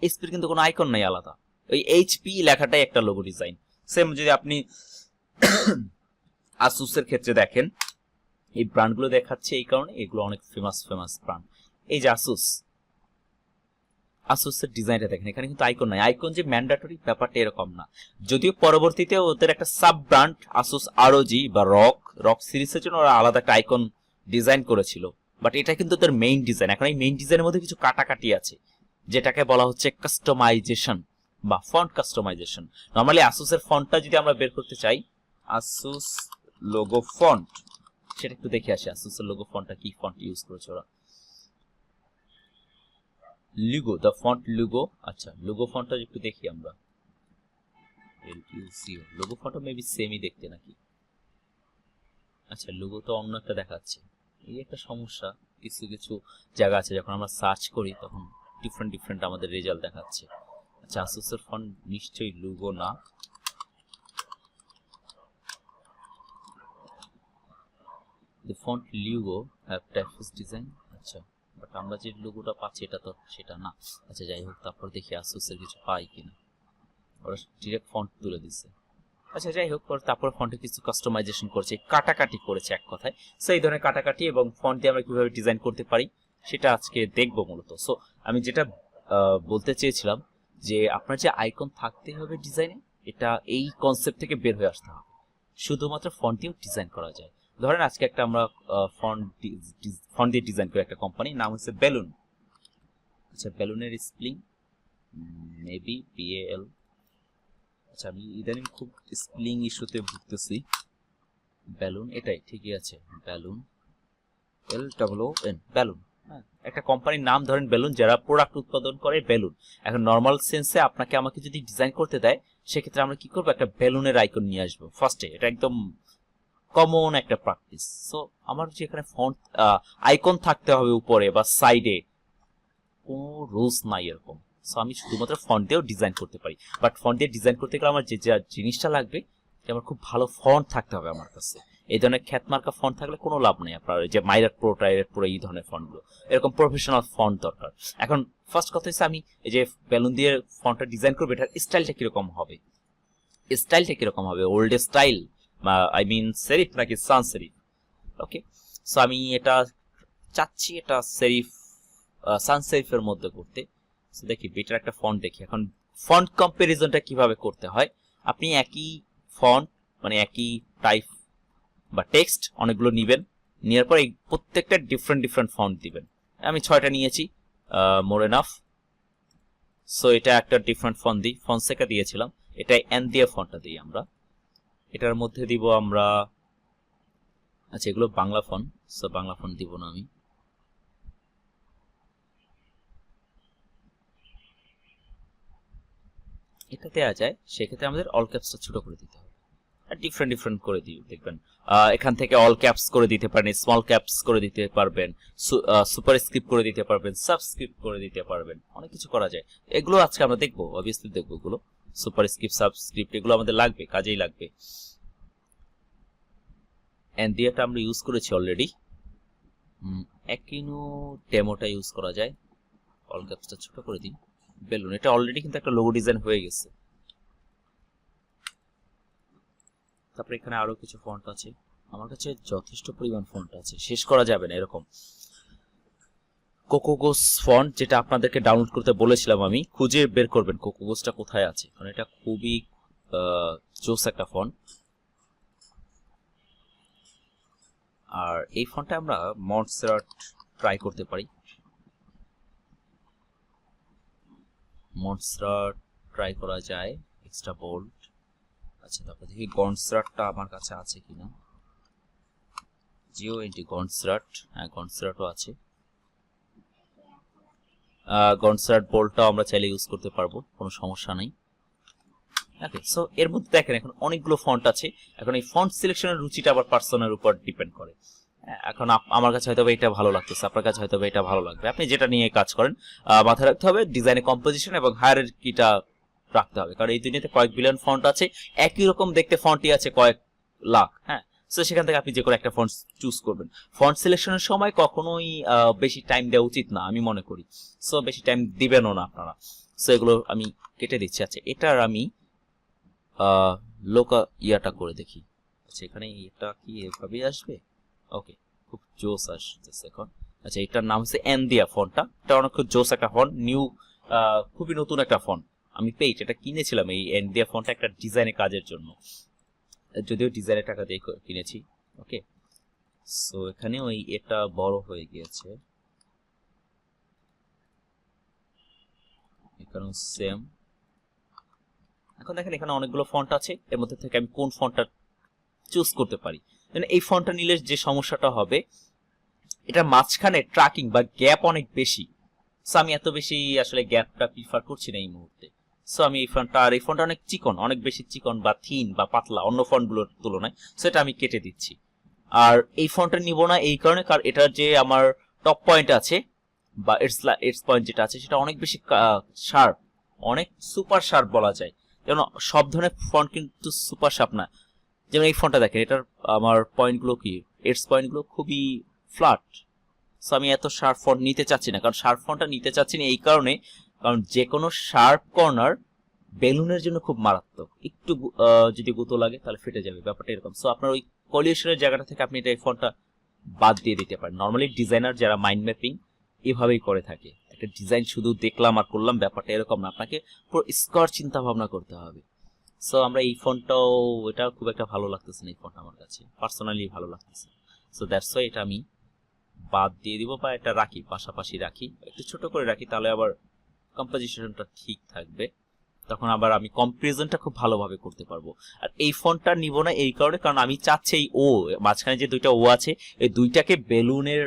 এসপির কিন্তু কোনো আইকন নাই আলাদা, ওই এইচপি লেখাটাই একটা লোগো ডিজাইন। সেম যদি আপনি আসুসের ক্ষেত্রে দেখেন, এই ব্র্যান্ডগুলো দেখাচ্ছে এই কারণে এগুলো অনেক ফেমাস ব্র্যান্ড। এই যে আসুসের ডিজাইনটা দেখেন, এখানে কিন্তু আইকন নাই। আইকন যে ম্যান্ডেটরি ব্যাপারটা এরকম না, যদিও পরবর্তীতে ওদের একটা সাব ব্র্যান্ড আসুস আরওজি বা রক সিরিজের জন্য ওরা আলাদা একটা আইকন ডিজাইন করেছিল, বাট এটা কিন্তু ওদের মেইন ডিজাইন। এখন এই মেইন ডিজাইনের মধ্যে কিছু কাটাকাটি আছে, যেটাকে বলা হচ্ছে কাস্টমাইজেশন বা ফন্ট কাস্টমাইজেশন। নর্মালি আসুসের ফন্টটা যদি আমরা বের করতে চাই, আসুস লোগো ফন্ট, সেটা একটু দেখে আসি। আসুসের লোগো ফন্টটা কি ফন্ট ইউজ করেছে ওরা। Lugo, the font Lugo. আচ্ছা, লুগো ফন্টটা একটু দেখি আমরা। লুগো ফন্টটা মেবি সেমই দেখতে নাকি? আচ্ছা, লুগো তো অন্য একটা দেখাচ্ছে। এই একটা সমস্যা, কিছু জায়গা আছে যখন আমরা সার্চ করি তখন ডিফারেন্ট আমাদের রেজাল্ট দেখাচ্ছে। আচ্ছা, আসুসের ফন্ট নিশ্চয়ই লুগো না। The font Lugo have typeface design. আচ্ছা, বাট আমরা যে লোগোটা পাচ্ছি এটা তো সেটা না। আচ্ছা, যাই হোক, তারপর দেখি আসুসের কিছু পাই কিনা। ওরা ডিরেক্ট ফন্ট তুলে দিচ্ছে। আচ্ছা, যাই হোক, তারপর ফন্টে কিছু কাস্টমাইজেশন করেছে, কাটাকাটি করেছে এক কথায়। সো এই ধরনের কাটাকাটি এবং ফন্ট দিয়ে আমরা কিভাবে ডিজাইন করতে পারি সেটা আজকে দেখবো মূলত। সো আমি যেটা বলতে চেয়েছিলাম যে আপনার যে আইকন থাকতে হবে ডিজাইনে, এটা এই কনসেপ্ট থেকে বের হয়ে আসতে হবে। শুধুমাত্র ফন্ট দিয়েও ডিজাইন করা যায়। ধরেন আজকে একটা আমরা ফন্ট দিয়ে ডিজাইন করি একটা কোম্পানি, নাম হচ্ছে বেলুন। আচ্ছা, বেলুনের স্পেলিং মেবি BAL। আচ্ছা, আমি ইদানিং খুব স্পেলিং ইস্যুতে ভুগতেছি। বেলুন, এটাই ঠিকই আছে, বেলুন, LOON, বেলুন। হ্যাঁ, একটা কোম্পানির নাম ধরেন বেলুন, যারা প্রোডাক্ট উৎপাদন করে বেলুন। এখন নর্মাল সেন্সে আমাকে যদি ডিজাইন করতে দেয়, সেক্ষেত্রে আমরা কি করবো, একটা বেলুনের আইকন নিয়ে আসবো ফার্স্টে। এটা একদম কমন একটা প্র্যাকটিস। সো আমার যে এখানে ফন্ট আইকন থাকতে হবে উপরে বা সাইডে, কোনো রুলস নাই এরকম। সো আমি শুধুমাত্র ফন্ট দিয়েও ডিজাইন করতে পারি। বাট ফন্ট দিয়ে ডিজাইন করতে গেলে আমার যে জিনিসটা লাগবে, আমার খুব ভালো ফন্ট থাকতে হবে আমার কাছে। এই ধরনের খ্যাতমার্কা ফন্ট থাকলে কোনো লাভ নেই। আপনার যে মাইরার প্রো, টাইরের প্রো, এই ধরনের ফন্টগুলো, এরকম প্রফেশনাল ফন্ট দরকার। এখন ফার্স্ট কথা হচ্ছে, আমি এই যে বেলুন দিয়ে ফন্টটা ডিজাইন করবো, এটার স্টাইলটা কিরকম হবে? Old style, I mean serif নাকি সান সেরিফ? ওকে, সো আমি এটা চাচ্ছি এটা সেরিফ, সান সেরিফের মধ্যে করতে। সো দেখি বেটার একটা ফন্ট দেখি। এখন ফন্ট কম্পারিজনটা কিভাবে করতে হয়, আপনি একই ফন্ট মানে একই টাইপ বা টেক্সট অনেকগুলো নিবেন, নেওয়ার পর এই প্রত্যেকটা ডিফারেন্ট ফন্ট দিবেন। আমি 6টা নিয়েছি, মোর এনাফ। সো এটা একটা ডিফারেন্ট ফন্ট দিই, ফন্সেকা দিয়েছিলাম, এটা এন দিয়ে ফন্টটা দিই আমরা। এটার মধ্যে দিব আমরা, আচ্ছা এগুলো Bangla font, so Bangla font দিব না আমি। এটা দেওয়া যায়, সেক্ষেত্রে আমাদের অল ক্যাপসটা ছোট করে দিতে হবে, আর ডিফারেন্ট করে দিই। দেখবেন এখান থেকে অল ক্যাপস করে দিতে পারেন, স্মল ক্যাপস করে দিতে পারবেন, সুপার স্ক্রিপ্ট করে দিতে পারবেন, সাবস্ক্রিপ্ট করে দিতে পারবেন, অনেক কিছু করা যায়। এগুলো আজকে আমরা দেখবো, অবভিয়াসলি দেখবো এগুলো। সুপার স্ক্রিপ্ট, সাবস্ক্রিপ্ট, এগুলো আমাদের লাগবে, কাজেই লাগবে। এন্ড দিয়েটা আমরা ইউজ করেছি অলরেডি। একিনো ডেমোটা ইউজ করা যায়, অল ক্যাপসটা ছোট করে দিই। বেলুন, এটা অলরেডি কিন্তু একটা লোগো ডিজাইন হয়ে গেছে। তারপরে এখানে আরো কিছু ফন্ট আছে, আমার কাছে যথেষ্ট পরিমাণ ফন্ট আছে, শেষ করা যাবে না এরকম। কোকোগোস ফন্ট, যেটা আপনাদেরকে ডাউনলোড করতে বলেছিলাম আমি। খুঁজে বের করবেন কোকোগোসটা কোথায় আছে, কারণ এটা খুবই জোস একটা ফন্ট। আর এই ফন্টটা আমরা মন্টসেরাট ট্রাই করতে পারি। মন্টসেরাট ট্রাই করা যায়, এক্সট্রা বোল্ড। আচ্ছা, তারপর দেখি গন্টসেরাটটা আমার কাছে আছে কিনা। GONT গন্টসেরাট, হ্যাঁ গন্টসেরাটও আছে। গন্টসেরাট বোল্ডটাও আমরা চাইলে ইউজ করতে পারবো, কোনো সমস্যা নেই। ওকে, সো এর মধ্যে দেখেন এখন অনেকগুলো ফন্ট আছে। এখন এই ফন্ট সিলেকশনের রুচিটা আবার পার্সনের উপর ডিপেন্ড করে। এখন আমার কাছে হয়তো এটা ভালো লাগতেছে, আপনার কাছে হয়তো এটা ভালো লাগবে। আপনি যেটা নিয়ে কাজ করেন, মাথায় রাখতে হবে ডিজাইনে কম্পোজিশন এবং হায়ারার্কিটা রাখতে হবে, কারণ এই দুনিয়াতে কয়েক বিলিয়ন ফন্ট আছে, একই রকম দেখতে ফন্টই আছে কয়েক লাখ। হ্যাঁ, সো সেখান থেকে আপনি যে কোনো একটা ফন্ট চুজ করবেন। ফন্ট সিলেকশনের সময় কখনোই বেশি টাইম দেওয়া উচিত না আমি মনে করি। সো বেশি টাইম দিবেনও না আপনারা। সো এগুলো আমি কেটে দিচ্ছি। আচ্ছা, এটার আমি লোকা ইয়াটা করে দেখি। আচ্ছা, এখানে এটা কি এভাবেই আসবে? ওকে, খুব জোস আসতেছে এখন। আচ্ছা, এটার নাম হচ্ছে এনদিয়া ফন্টটা। এটা অনেক খুব জোস একটা ফন্ট, নিউ, খুবই নতুন একটা ফন্ট। আমি এটা কিনেছিলাম এই এনদিয়া ফন্টটা একটা ডিজাইনের কাজের জন্য, যদিও ডিজাইনের টাকা দিয়ে কিনেছি। ওকে, সো এখানে ওই এটা বড় হয়ে গিয়েছে, এখানেও সেম। এখন দেখেন এখানে অনেকগুলো ফন্ট আছে, এর মধ্যে থেকে আমি কোন ফন্টটা চুজ করতে পারি। এই ফন্টটা নিলে যে সমস্যাটা হবে, এটা মাঝখানে ট্র্যাকিং বা গ্যাপ অনেক বেশি। সো আমি এত বেশি আসলে গ্যাপটা প্রিফার করছি না এই মুহূর্তে। সো আমি এই ফন্টটা, আর এই ফন্টটা অনেক চিকন, অনেক বেশি চিকন বা থিন বা পাতলা অন্য ফন্টগুলোর তুলনায়, সো এটা আমি কেটে দিচ্ছি। আর এই ফন্টটা নিব না এই কারণে, কারণ এটার যে আমার টপ পয়েন্ট আছে বা এডস পয়েন্ট যেটা আছে সেটা অনেক বেশি শার্প, অনেক সুপার শার্প বলা যায়। যেমন সব ধরনের ফন্ট কিন্তু সুপার শার্প না। যেমন এই ফন্টটা দেখেন, এটার আমার পয়েন্টগুলো কি, এডস পয়েন্টগুলো খুবই ফ্ল্যাট। সো আমি এত শার্প ফন্ট নিতে চাচ্ছি না, কারণ শার্প ফন্টটা নিতে চাচ্ছি না এই কারণে, কারণ যে কোনো শার্প কর্নার বেলুনের জন্য খুব মারাত্মক। একটু যদি গুঁতো লাগে তাহলে ফেটে যাবে, ব্যাপারটা এরকম। সো আপনার ওই কলিউশনের জায়গাটা থেকে আপনি এটা এই ফন্টটা বাদ দিয়ে দিতে পারেন। নর্মালি ডিজাইনার যারা মাইন্ড ম্যাপিং এভাবেই করে থাকে, একটা ডিজাইন শুধু দেখলাম আর করলাম, ব্যাপারটা এরকম না, আপনাকে পুরো স্কোয়ার চিন্তা ভাবনা করতে হবে। সো আমরা এই ফন্টটাও, এটা খুব একটা ভালো লাগতেছে না এই ফন্ট, আমার কাছে পার্সোনালি ভালো লাগতেছে। সো দ্যাটস ওয়াই এটা আমি বাদ দিয়ে দিব, বা এটা রাখি, পাশাপাশি রাখি, একটু ছোট করে রাখি, তাহলে আবার কম্পোজিশনটা ঠিক থাকবে। তখন আবার আমি কম্পারিজনটা খুব ভালোভাবে করতে পারবো। আর এই ফন্টটা নিব না এই কারণে, কারণ আমি চাচ্ছি এই ও মাঝখানে যে দুইটা ও আছে, এই দুইটাকে বেলুনের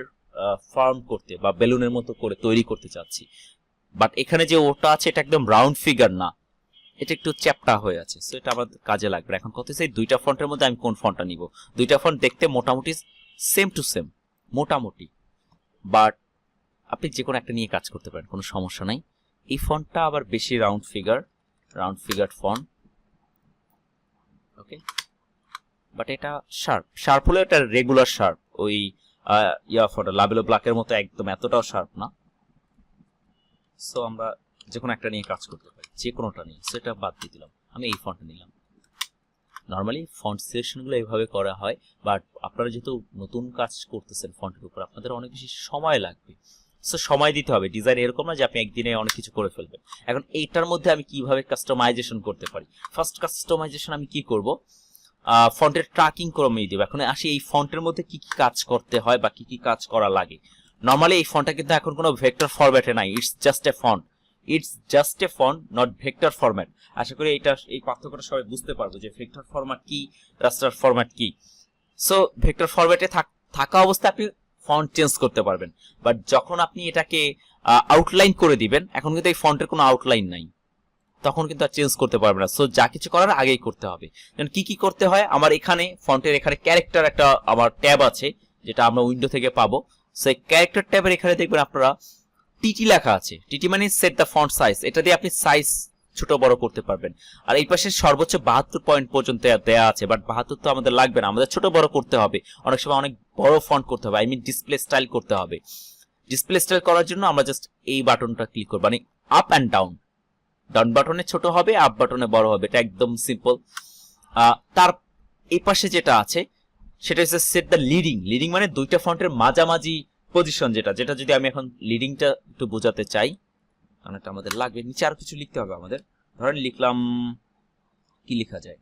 ফর্ম করতে বা বেলুনের মতো করে তৈরি করতে চাচ্ছি। বাট এখানে যে ওটা আছে এটা একদম রাউন্ড ফিগার না, এটা একটু চ্যাপটা হয়ে আছে। সো এটা আমার কাজে লাগবে। এখন কত চাই, দুইটা ফন্টের মধ্যে আমি কোন ফন্টটা নিব? দুইটা ফন্ট দেখতে মোটামুটি সেম টু সেম, মোটামুটি, বাট আপনি যে কোনো একটা নিয়ে কাজ করতে পারেন, কোনো সমস্যা নাই। এই ফন্টটা আবার বেশি round figure font. Okay, but এটা শার্প হলে এটা রেগুলার শার্প, ওই ফন্ট লাবেলো ব্ল্যাকের মতো একদম এতটাও শার্প না। সো আমরা যে কোনো একটা নিয়ে কাজ করতে পারি, যে কোনোটা নিয়ে। সেটা বাদ দিয়ে দিলাম, আমি এই ফন্টটা নিলাম। নর্মালি ফন্ট সিলেকশনগুলো এইভাবে করা হয়, বাট আপনারা যেহেতু নতুন কাজ করতেছেন ফন্টের উপর, আপনাদের অনেক বেশি সময় লাগবে। সো সময় দিতে হবে। ডিজাইন এরকম না যে আপনি একদিনে অনেক কিছু করে ফেলবেন। এখন এইটার মধ্যে আমি কিভাবে কাস্টমাইজেশন করতে পারি? ফার্স্ট কাস্টমাইজেশন আমি কি করব, ফন্টের ট্র্যাকিং কমিয়ে দেব। এখন আসি এই ফন্টের মধ্যে কি কি কাজ করতে হয় বা কি কি কাজ করা লাগে। নর্মালি এই ফন্টটা কিন্তু এখন কোনো ভেক্টর ফরম্যাটে নাই, it's just a font, not vector format. আশা করি এই পার্থক্যটা সবাই বুঝতে পারবো যে ভেক্টর ফরম্যাট কি, রাস্টার ফরম্যাট কি। সো ভেক্টর ফরম্যাটে থাকা অবস্থায় আপনি ফন্ট চেঞ্জ করতে পারবেন, বাট যখন আপনি এটাকে আউটলাইন করে দিবেন, এখন কিন্তু এই ফন্টের কোনো আউটলাইন নাই, তখন কিন্তু আর চেঞ্জ করতে পারবে না। সো যা কিছু করার আগেই করতে হবে। কি কি করতে হয়, আমার এখানে ফন্টের এখানে ক্যারেক্টার একটা আমার ট্যাব আছে, যেটা আমরা উইন্ডো থেকে পাবো। সেই ক্যারেক্টার ট্যাবের এখানে দেখবেন আপনারা টিটি লেখা আছে। টিটি মানে সেট দ্য ফন্ট সাইজ, এটা দিয়ে আপনি সাইজ ছোট বড় করতে পারবেন। আর এই পাশে সর্বোচ্চ 72 পয়েন্ট পর্যন্ত দেয়া আছে, বাট 72 তো আমাদের লাগবে না, আমাদের ছোট বড় করতে হবে। অনেক সময় অনেক বড় ফন্ট করতে হবে, ডিসপ্লে স্টাইল করতে হবে। ডিসপ্লে স্টাইল করার জন্য আমরা জাস্ট এই বাটনটা ক্লিক করব, মানে আপ অ্যান্ড ডাউন বাটনে ছোট হবে, আপ বাটনে বড় হবে, এটা একদম সিম্পল। তার এই পাশে যেটা আছে সেটা হচ্ছে সেট দ্য লিডিং মানে দুইটা ফন্টের মাঝামাঝি পজিশন যেটা যদি আমি এখন লিডিংটা একটু বোঝাতে চাই, কারণ এটা আমাদের লাগবে, নিচে আর কিছু লিখতে হবে আমাদের। ধরেন লিখলাম, কি লেখা যায়,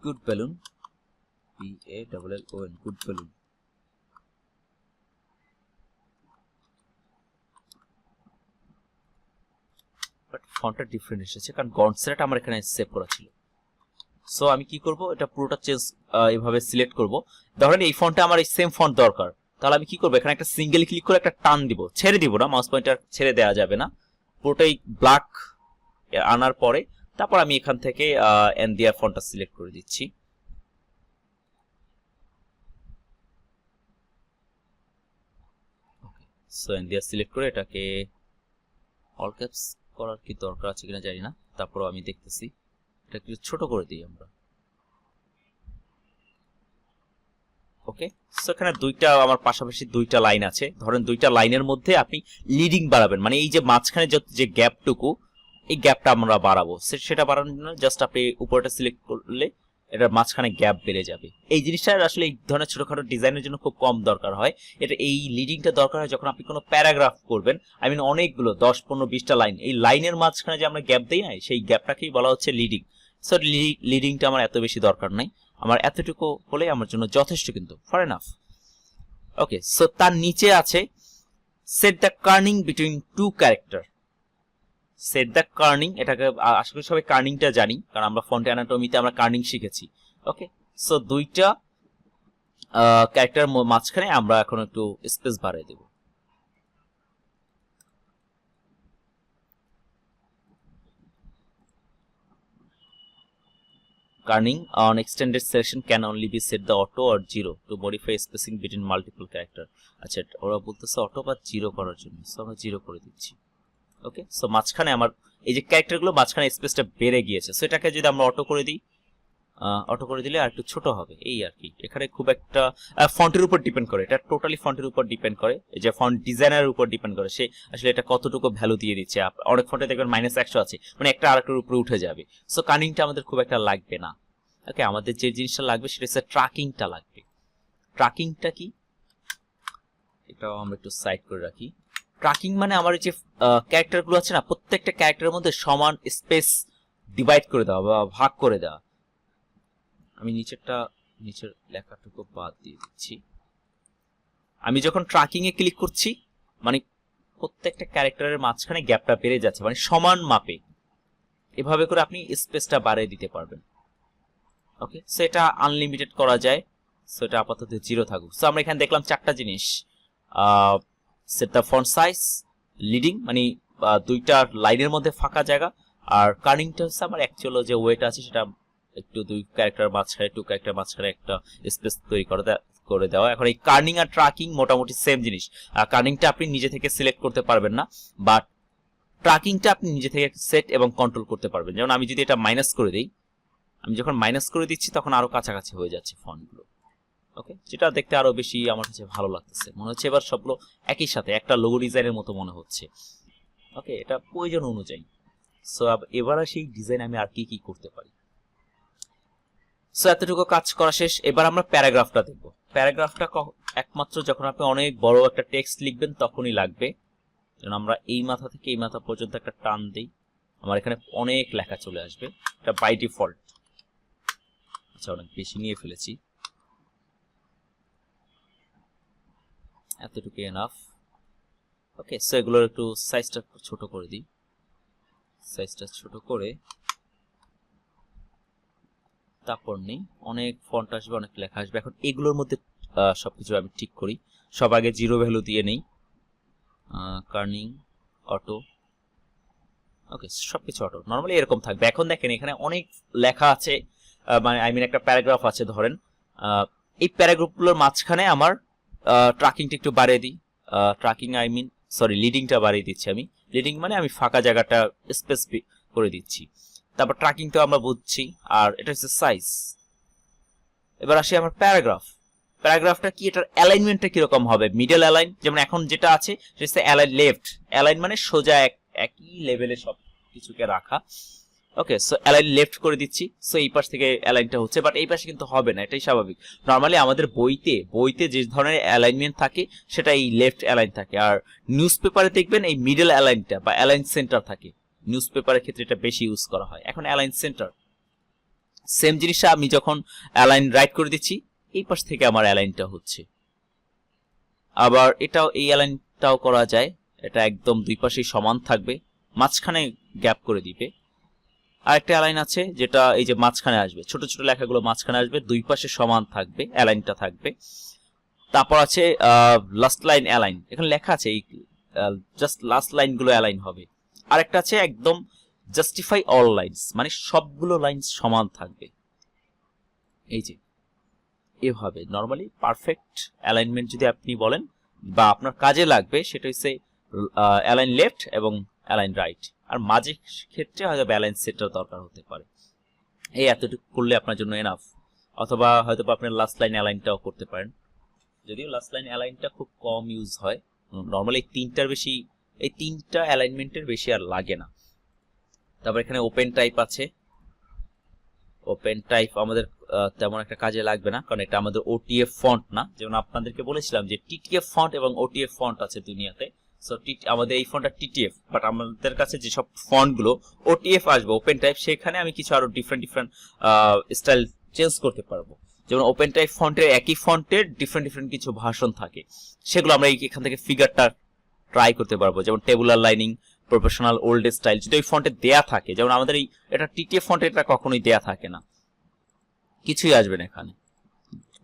good balloon, BALLON, good balloon. But ফন্টটা ডিফারেন্ট এসেছে, কারণ গন্টসেট আমার এখানে সেভ করা ছিল। সো আমি কি করব, এটা পুরোটা চেঞ্জ এভাবে সিলেক্ট করব। ধরেন এই ফন্টটা আমার এই সেম ফন্ট দরকার, তাহলে আমি কি করব, এখানে একটা সিঙ্গেল ক্লিক করে একটা টান দিব, ছেড়ে দিব না, মাউস পয়েন্টার ছেড়ে দেওয়া যাবে না, পুরোটাই ব্ল্যাক আনার পরে তারপর আমি এখান থেকে এনদিয়া ফন্টটা সিলেক্ট করে দিচ্ছি। সো এনদিয়া সিলেক্ট করে এটাকে অল ক্যাপস করার কি দরকার আছে কিনা জানি না, তারপরও আমি দেখতেছি, এটা একটু ছোট করে দিই আমরা। ওকে, সো এখানে দুইটা আমার পাশাপাশি দুইটা লাইন আছে। ধরেন দুইটা লাইনের মধ্যে আপনি লিডিং বাড়াবেন, মানে এই যে মাঝখানে যে গ্যাপটুকু, এই গ্যাপটা আমরা বাড়াবো। সেটা বাড়ানোর জন্য জাস্ট আপনি উপরটা সিলেক্ট করলে এটার মাঝখানে গ্যাপ বেড়ে যাবে। এই জিনিসটা আসলে এই ধরনের ছোটখাটো ডিজাইনের জন্য খুব কম দরকার হয়। এটা এই লিডিংটা দরকার হয় যখন আপনি কোনো প্যারাগ্রাফ করবেন, আই মিন অনেকগুলো 10, 15, 20টা লাইন, এই লাইনের মাঝখানে যে আমরা গ্যাপ দিই না, সেই গ্যাপটাকেই বলা হচ্ছে লিডিং। সো লিডিংটা আমার এত বেশি দরকার নাই, আমার এতটুকু হলে আমার জন্য যথেষ্ট, কিন্তু ফর এনাফ। ওকে, সো তার নিচে আছে set the kerning between two character. Set the kerning, এটাকে আশা করি সবাই কার্নিংটা জানি, কারণ আমরা ফন্ট অ্যানাটমিতে আমরা কার্নিং শিখেছি। ওকে, সো দুইটা ক্যারেক্টার মাঝখানে আমরা এখন একটু স্পেস বাড়িয়ে দেব। Kerning on extended selection can only be set the auto or 0 to modify spacing between multiple character. আচ্ছা, ওরা বলতেছে অটো বা 0 করার জন্য, সো আমরা 0 করে দিচ্ছি। ওকে, সো মাঝখানে আমার এই যে ক্যারেক্টারগুলো মাঝখানে স্পেসটা বেড়ে গিয়েছে, সো এটাকে যদি আমরা অটো করে দিই, অটো করে দিলে আর একটু ছোট হবে, এই আর কি। এখানে খুব একটা ফন্টের উপর ডিপেন্ড করে, এটা টোটালি ফন্টের উপর ডিপেন্ড করে, এই যে ফন্ট ডিজাইনারের উপর ডিপেন্ড করে সে আসলে এটা কতটুকু ভ্যালু দিয়ে দিচ্ছে। অনেক ফন্টে দেখবেন -100 আছে, মানে একটা আরেকটার উপরে উঠে যাবে। সো কার্নিংটা আমাদের খুব একটা লাগবে না। ওকে, আমাদের যে জিনিসটা লাগবে সেটা হচ্ছে ট্র্যাকিংটা লাগবে। ট্র্যাকিংটা কি, এটাও আমরা একটু সাইড করে রাখি। ট্র্যাকিং মানে আমার যে ক্যারেক্টারগুলো আছে না, প্রত্যেকটা ক্যারেক্টারের মধ্যে সমান স্পেস ডিভাইড করে দেওয়া বা ভাগ করে দেওয়া। আমি নিচের লেখাটুকু বাদ দিয়ে দিচ্ছি। আমি যখন ট্র্যাকিং এ ক্লিক করছি, মানে প্রত্যেকটা ক্যারেক্টারের মাঝখানে গ্যাপটা বেড়ে যাচ্ছে, মানে সমান মাপে। এভাবে করে আপনি স্পেসটা বাড়িয়ে দিতে পারবেন। ওকে, সো এটা আনলিমিটেড করা যায়, সো এটা আপাতত 0 থাকুক। সো আমরা এখানে দেখলাম 4টা জিনিস, set the font size, leading মানে দুইটা লাইনের মধ্যে ফাঁকা জায়গা, আর কার্নিংটা হচ্ছে আমার অ্যাকচুয়াল যে ওয়েট আছে সেটা একটু দুই ক্যারেক্টার মাঝখানে, টু ক্যারেক্টার মাঝখানে একটা স্পেস তৈরি করে দেওয়া। এখন এই কার্নিং আর ট্র্যাকিং মোটামুটি সেম জিনিস। কার্নিংটা আপনি নিজে থেকে সিলেক্ট করতে পারবেন না, বাট ট্র্যাকিংটা আপনি নিজে থেকে সেট এবং কন্ট্রোল করতে পারবেন। যেমন আমি যদি এটা মাইনাস করে দিই, আমি যখন মাইনাস করে দিচ্ছি তখন আরো কাছাকাছি হয়ে যাচ্ছে ফন্টগুলো। ওকে, যেটা দেখতে আরো বেশি আমার কাছে ভালো লাগতেছে, মনে হচ্ছে এবার সবগুলো একই সাথে একটা লোগো ডিজাইনের মতো মনে হচ্ছে। ওকে, এটা প্রয়োজন অনুযায়ী। সো এবার সেই ডিজাইন আমি আর কি করতে পারি। সো এতটুকু কাজ করা শেষ, এবার আমরা প্যারাগ্রাফটা দেখব। প্যারাগ্রাফটা একমাত্র যখন আপনি অনেক বড় একটা টেক্সট লিখবেন তখনই লাগবে। যেন আমরা এই মাথা থেকে এই মাথা পর্যন্ত একটা টান দিই, আমার এখানে অনেক লেখা চলে আসবে, এটা বাই ডিফল্ট। আচ্ছা, অনেক বেশি নিয়ে ফেলেছি, এতটুকু এনাফ। ওকে, সো এগুলোর একটু সাইজটা ছোট করে দিই, সাইজটা ছোট করে তারপর নেই, অনেক ফন্ট আসবে, অনেক লেখা আসবে। এখন এগুলোর মধ্যে সবকিছু আমি ঠিক করি, সব আগে 0 ভ্যালু দিয়ে নেই, কার্নিং অটো। ওকে, সবকিছু অটো, নর্মালি এরকম থাকবে। এখন দেখেন এখানে অনেক লেখা আছে, মানে আই মিন একটা প্যারাগ্রাফ আছে ধরেন, এই প্যারাগ্রাফগুলোর মাঝখানে আমার ট্র্যাকিংটা একটু বাড়িয়ে দিই, ট্র্যাকিং আই মিন সরি লিডিংটা বাড়িয়ে দিচ্ছি আমি। লিডিং মানে আমি ফাঁকা জায়গাটা স্পেস করে দিচ্ছি। তারপর ট্র্যাকিং তো আমরা বুঝছি, আর এটা হচ্ছে সাইজ। এবার আসি আমার প্যারাগ্রাফটা কি, এটার অ্যালাইনমেন্টটা কিরকম হবে, মিডল অ্যালাইন, যেমন এখন যেটা আছে সেটা হচ্ছে অ্যালাইন লেফট। অ্যালাইন মানে সোজা একই লেভেলে সব কিছুকে রাখা। ওকে, সো অ্যালাইন লেফট করে দিচ্ছি। সো এই পাশ থেকে অ্যালাইনটা হচ্ছে, বাট এই পাশে কিন্তু হবে না, এটাই স্বাভাবিক। নর্মালি আমাদের বইতে যে ধরনের অ্যালাইনমেন্ট থাকে সেটা এই লেফট অ্যালাইন থাকে, আর নিউজ পেপারে দেখবেন এই মিডল অ্যালাইনটা বা অ্যালাইন সেন্টার থাকে। নিউজ পেপারের ক্ষেত্রে এটা বেশি ইউজ করা হয়। এখন অ্যালাইন সেন্টার, সেম জিনিসটা আমি যখন অ্যালাইন রাইট করে দিচ্ছি, এই পাশ থেকে আমার অ্যালাইনটা হচ্ছে। আবার এটাও, এই অ্যালাইনটাও করা যায়, এটা একদম দুই পাশেই সমান থাকবে, মাঝখানে গ্যাপ করে দিবে। আরেকটা অ্যালাইন আছে যেটা এই যে মাঝখানে আসবে, ছোট ছোট লেখাগুলো মাঝখানে আসবে, দুই পাশে সমান থাকবে, অ্যালাইনটা থাকবে। তারপর আছে লাস্ট লাইন অ্যালাইন, এখানে লেখা আছে এই জাস্ট লাস্ট লাইনগুলো অ্যালাইন হবে। আরেকটা আছে একদম জাস্টিফাই অল লাইনস, মানে সবগুলো লাইন সমান থাকবে। এই যে এভাবে নরমালি পারফেক্ট অ্যালাইনমেন্ট যদি আপনি বলেন বা আপনার কাজে লাগবে, সেটা হচ্ছে অ্যালাইন লেফট এবং অ্যালাইন রাইট। আর মাঝে ক্ষেত্রে হয়তো ব্যালেন্স সেটটার দরকার হতে পারে। এই এতটুকু করলে আপনার জন্য এনাফ। অথবা হয়তো আপনার লাস্ট লাইন অ্যালাইনটাও করতে পারেন, যদিও লাস্ট লাইন অ্যালাইনটা খুব কম ইউজ হয়। নর্মালি এই তিনটা অ্যালাইনমেন্টের বেশি আর লাগে না। তারপর এখানে ওপেন টাইপ আছে। ওপেন টাইপ আমাদের তেমন একটা কাজে লাগবে না, কারণ এটা আমাদের ওটিএফ ফন্ট না। যেমন আপনাদেরকে বলেছিলাম যে টিটিএফ ফন্ট এবং ওটিএফ ফন্ট আছে দুনিয়াতে। সো আমাদের এই ফন্টটা টিটিএফ, বাট আমাদের কাছে যেসব ফন্টগুলো ওটিএফ আসবে ওপেন টাইপ, সেখানে আমি কিছু আরো ডিফারেন্ট স্টাইল চেঞ্জ করতে পারবো। যেমন ওপেন টাইপ ফন্টের একই ফন্টের ডিফারেন্ট কিছু ভার্সন থাকে, সেগুলো আমরা এখান থেকে ফিগারটা ট্রাই করতে পারবো। যেমন tabular lining, professional, old style যদি ওই ফন্টে দেয়া থাকে, যেমন আমাদের এটা টিটিএফ ফন্টে এটা কখনোই দেয়া থাকে না, কিছুই আসবে না এখানে।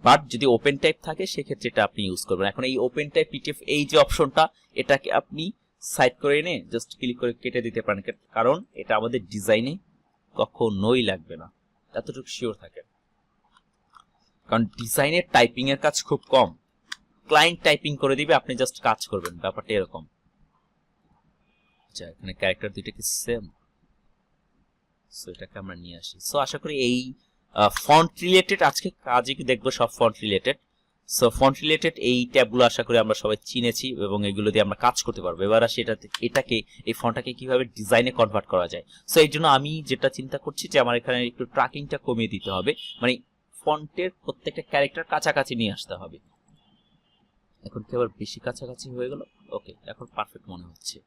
বাট যদি ওপেন টাইপ থাকে সেক্ষেত্রে এটা আপনি ইউজ করবেন। এখন এই ওপেন টাইপ পিটিএফ এই যে অপশনটা, এটাকে আপনি সাইড করে এনে জাস্ট ক্লিক করে কেটে দিতে পারেন, কারণ এটা আমাদের ডিজাইনে কখনোই লাগবে না, এতটুকু শিওর থাকেন। কারণ ডিজাইনের টাইপিং এর কাজ খুব কম, ক্লায়েন্ট টাইপিং করে দিবে, আপনি জাস্ট কাজ করবেন, ব্যাপারটা এরকম। আচ্ছা, এখানে ক্যারেক্টার দুইটা কি সেম? সো এটাকে আমরা নিয়ে আসি। সো আশা করি এই ফন্ট রিলেটেড আজকে কাজে দেখবো সব font related. So font related এই ট্যাবগুলো আশা করি আমরা সবাই চিনেছি এবং এগুলো দিয়ে আমরা কাজ করতে পারবো। এবার আসি এটাকে এই ফন্টটাকে কিভাবে ডিজাইনে কনভার্ট করা যায়। সো এই জন্য আমি যেটা চিন্তা করছি যে আমার এখানে একটু ট্র্যাকিংটা কমিয়ে দিতে হবে, মানে ফন্টের প্রত্যেকটা ক্যারেক্টার কাছাকাছি নিয়ে আসতে হবে। এখন কি আবার বেশি কাছাকাছি হয়ে গেল? ওকে, এখন পারফেক্ট মনে হচ্ছে।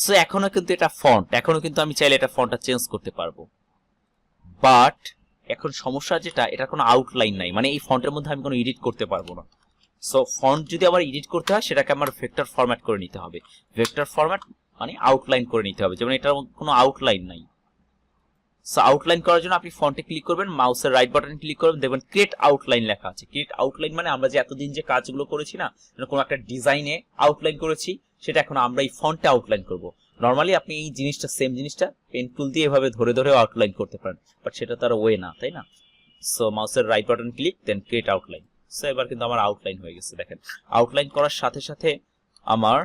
সো এখনো কিন্তু এটা ফন্ট, এখনো কিন্তু আমি চাইলে এটা ফন্টটা চেঞ্জ করতে পারবো, বাট এখন সমস্যা যেটা, এটা কোনো আউটলাইন নাই, মানে এই ফন্টের মধ্যে আমি কোনো এডিট করতে পারবো না। সো ফন্ট যদি আবার এডিট করতে হয়, সেটাকে আমার ভেক্টর ফরম্যাট করে নিতে হবে। ভেক্টর ফরম্যাট মানে আউটলাইন করে নিতে হবে, যেমন এটার কোনো আউটলাইন নাই। সো আউটলাইন করার জন্য আপনি ফন্টে ক্লিক করবেন, মাউসের রাইট বাটন ক্লিক করবেন, দেখবেন ক্রিয়েট আউটলাইন লেখা আছে। ক্রিয়েট আউটলাইন মানে আমরা যে এতদিন যে কাজগুলো করেছি না, কোনো একটা ডিজাইনে আউটলাইন করেছি, সেটা এখন আমরা এই ফন্টে আউটলাইন করব। নর্মালি আপনি এই জিনিসটা, সেম জিনিসটা পেন টুল দিয়ে এভাবে ধরে ধরে আউটলাইন করতে পারেন, বাট সেটা তার ওয়ে না, তাই না? সো মাউসের রাইট বাটন ক্লিক, দেন ক্রিয়েট আউটলাইন। সো এবার কিন্তু আমার আউটলাইন হয়ে গেছে। দেখেন আউটলাইন করার সাথে সাথে আমার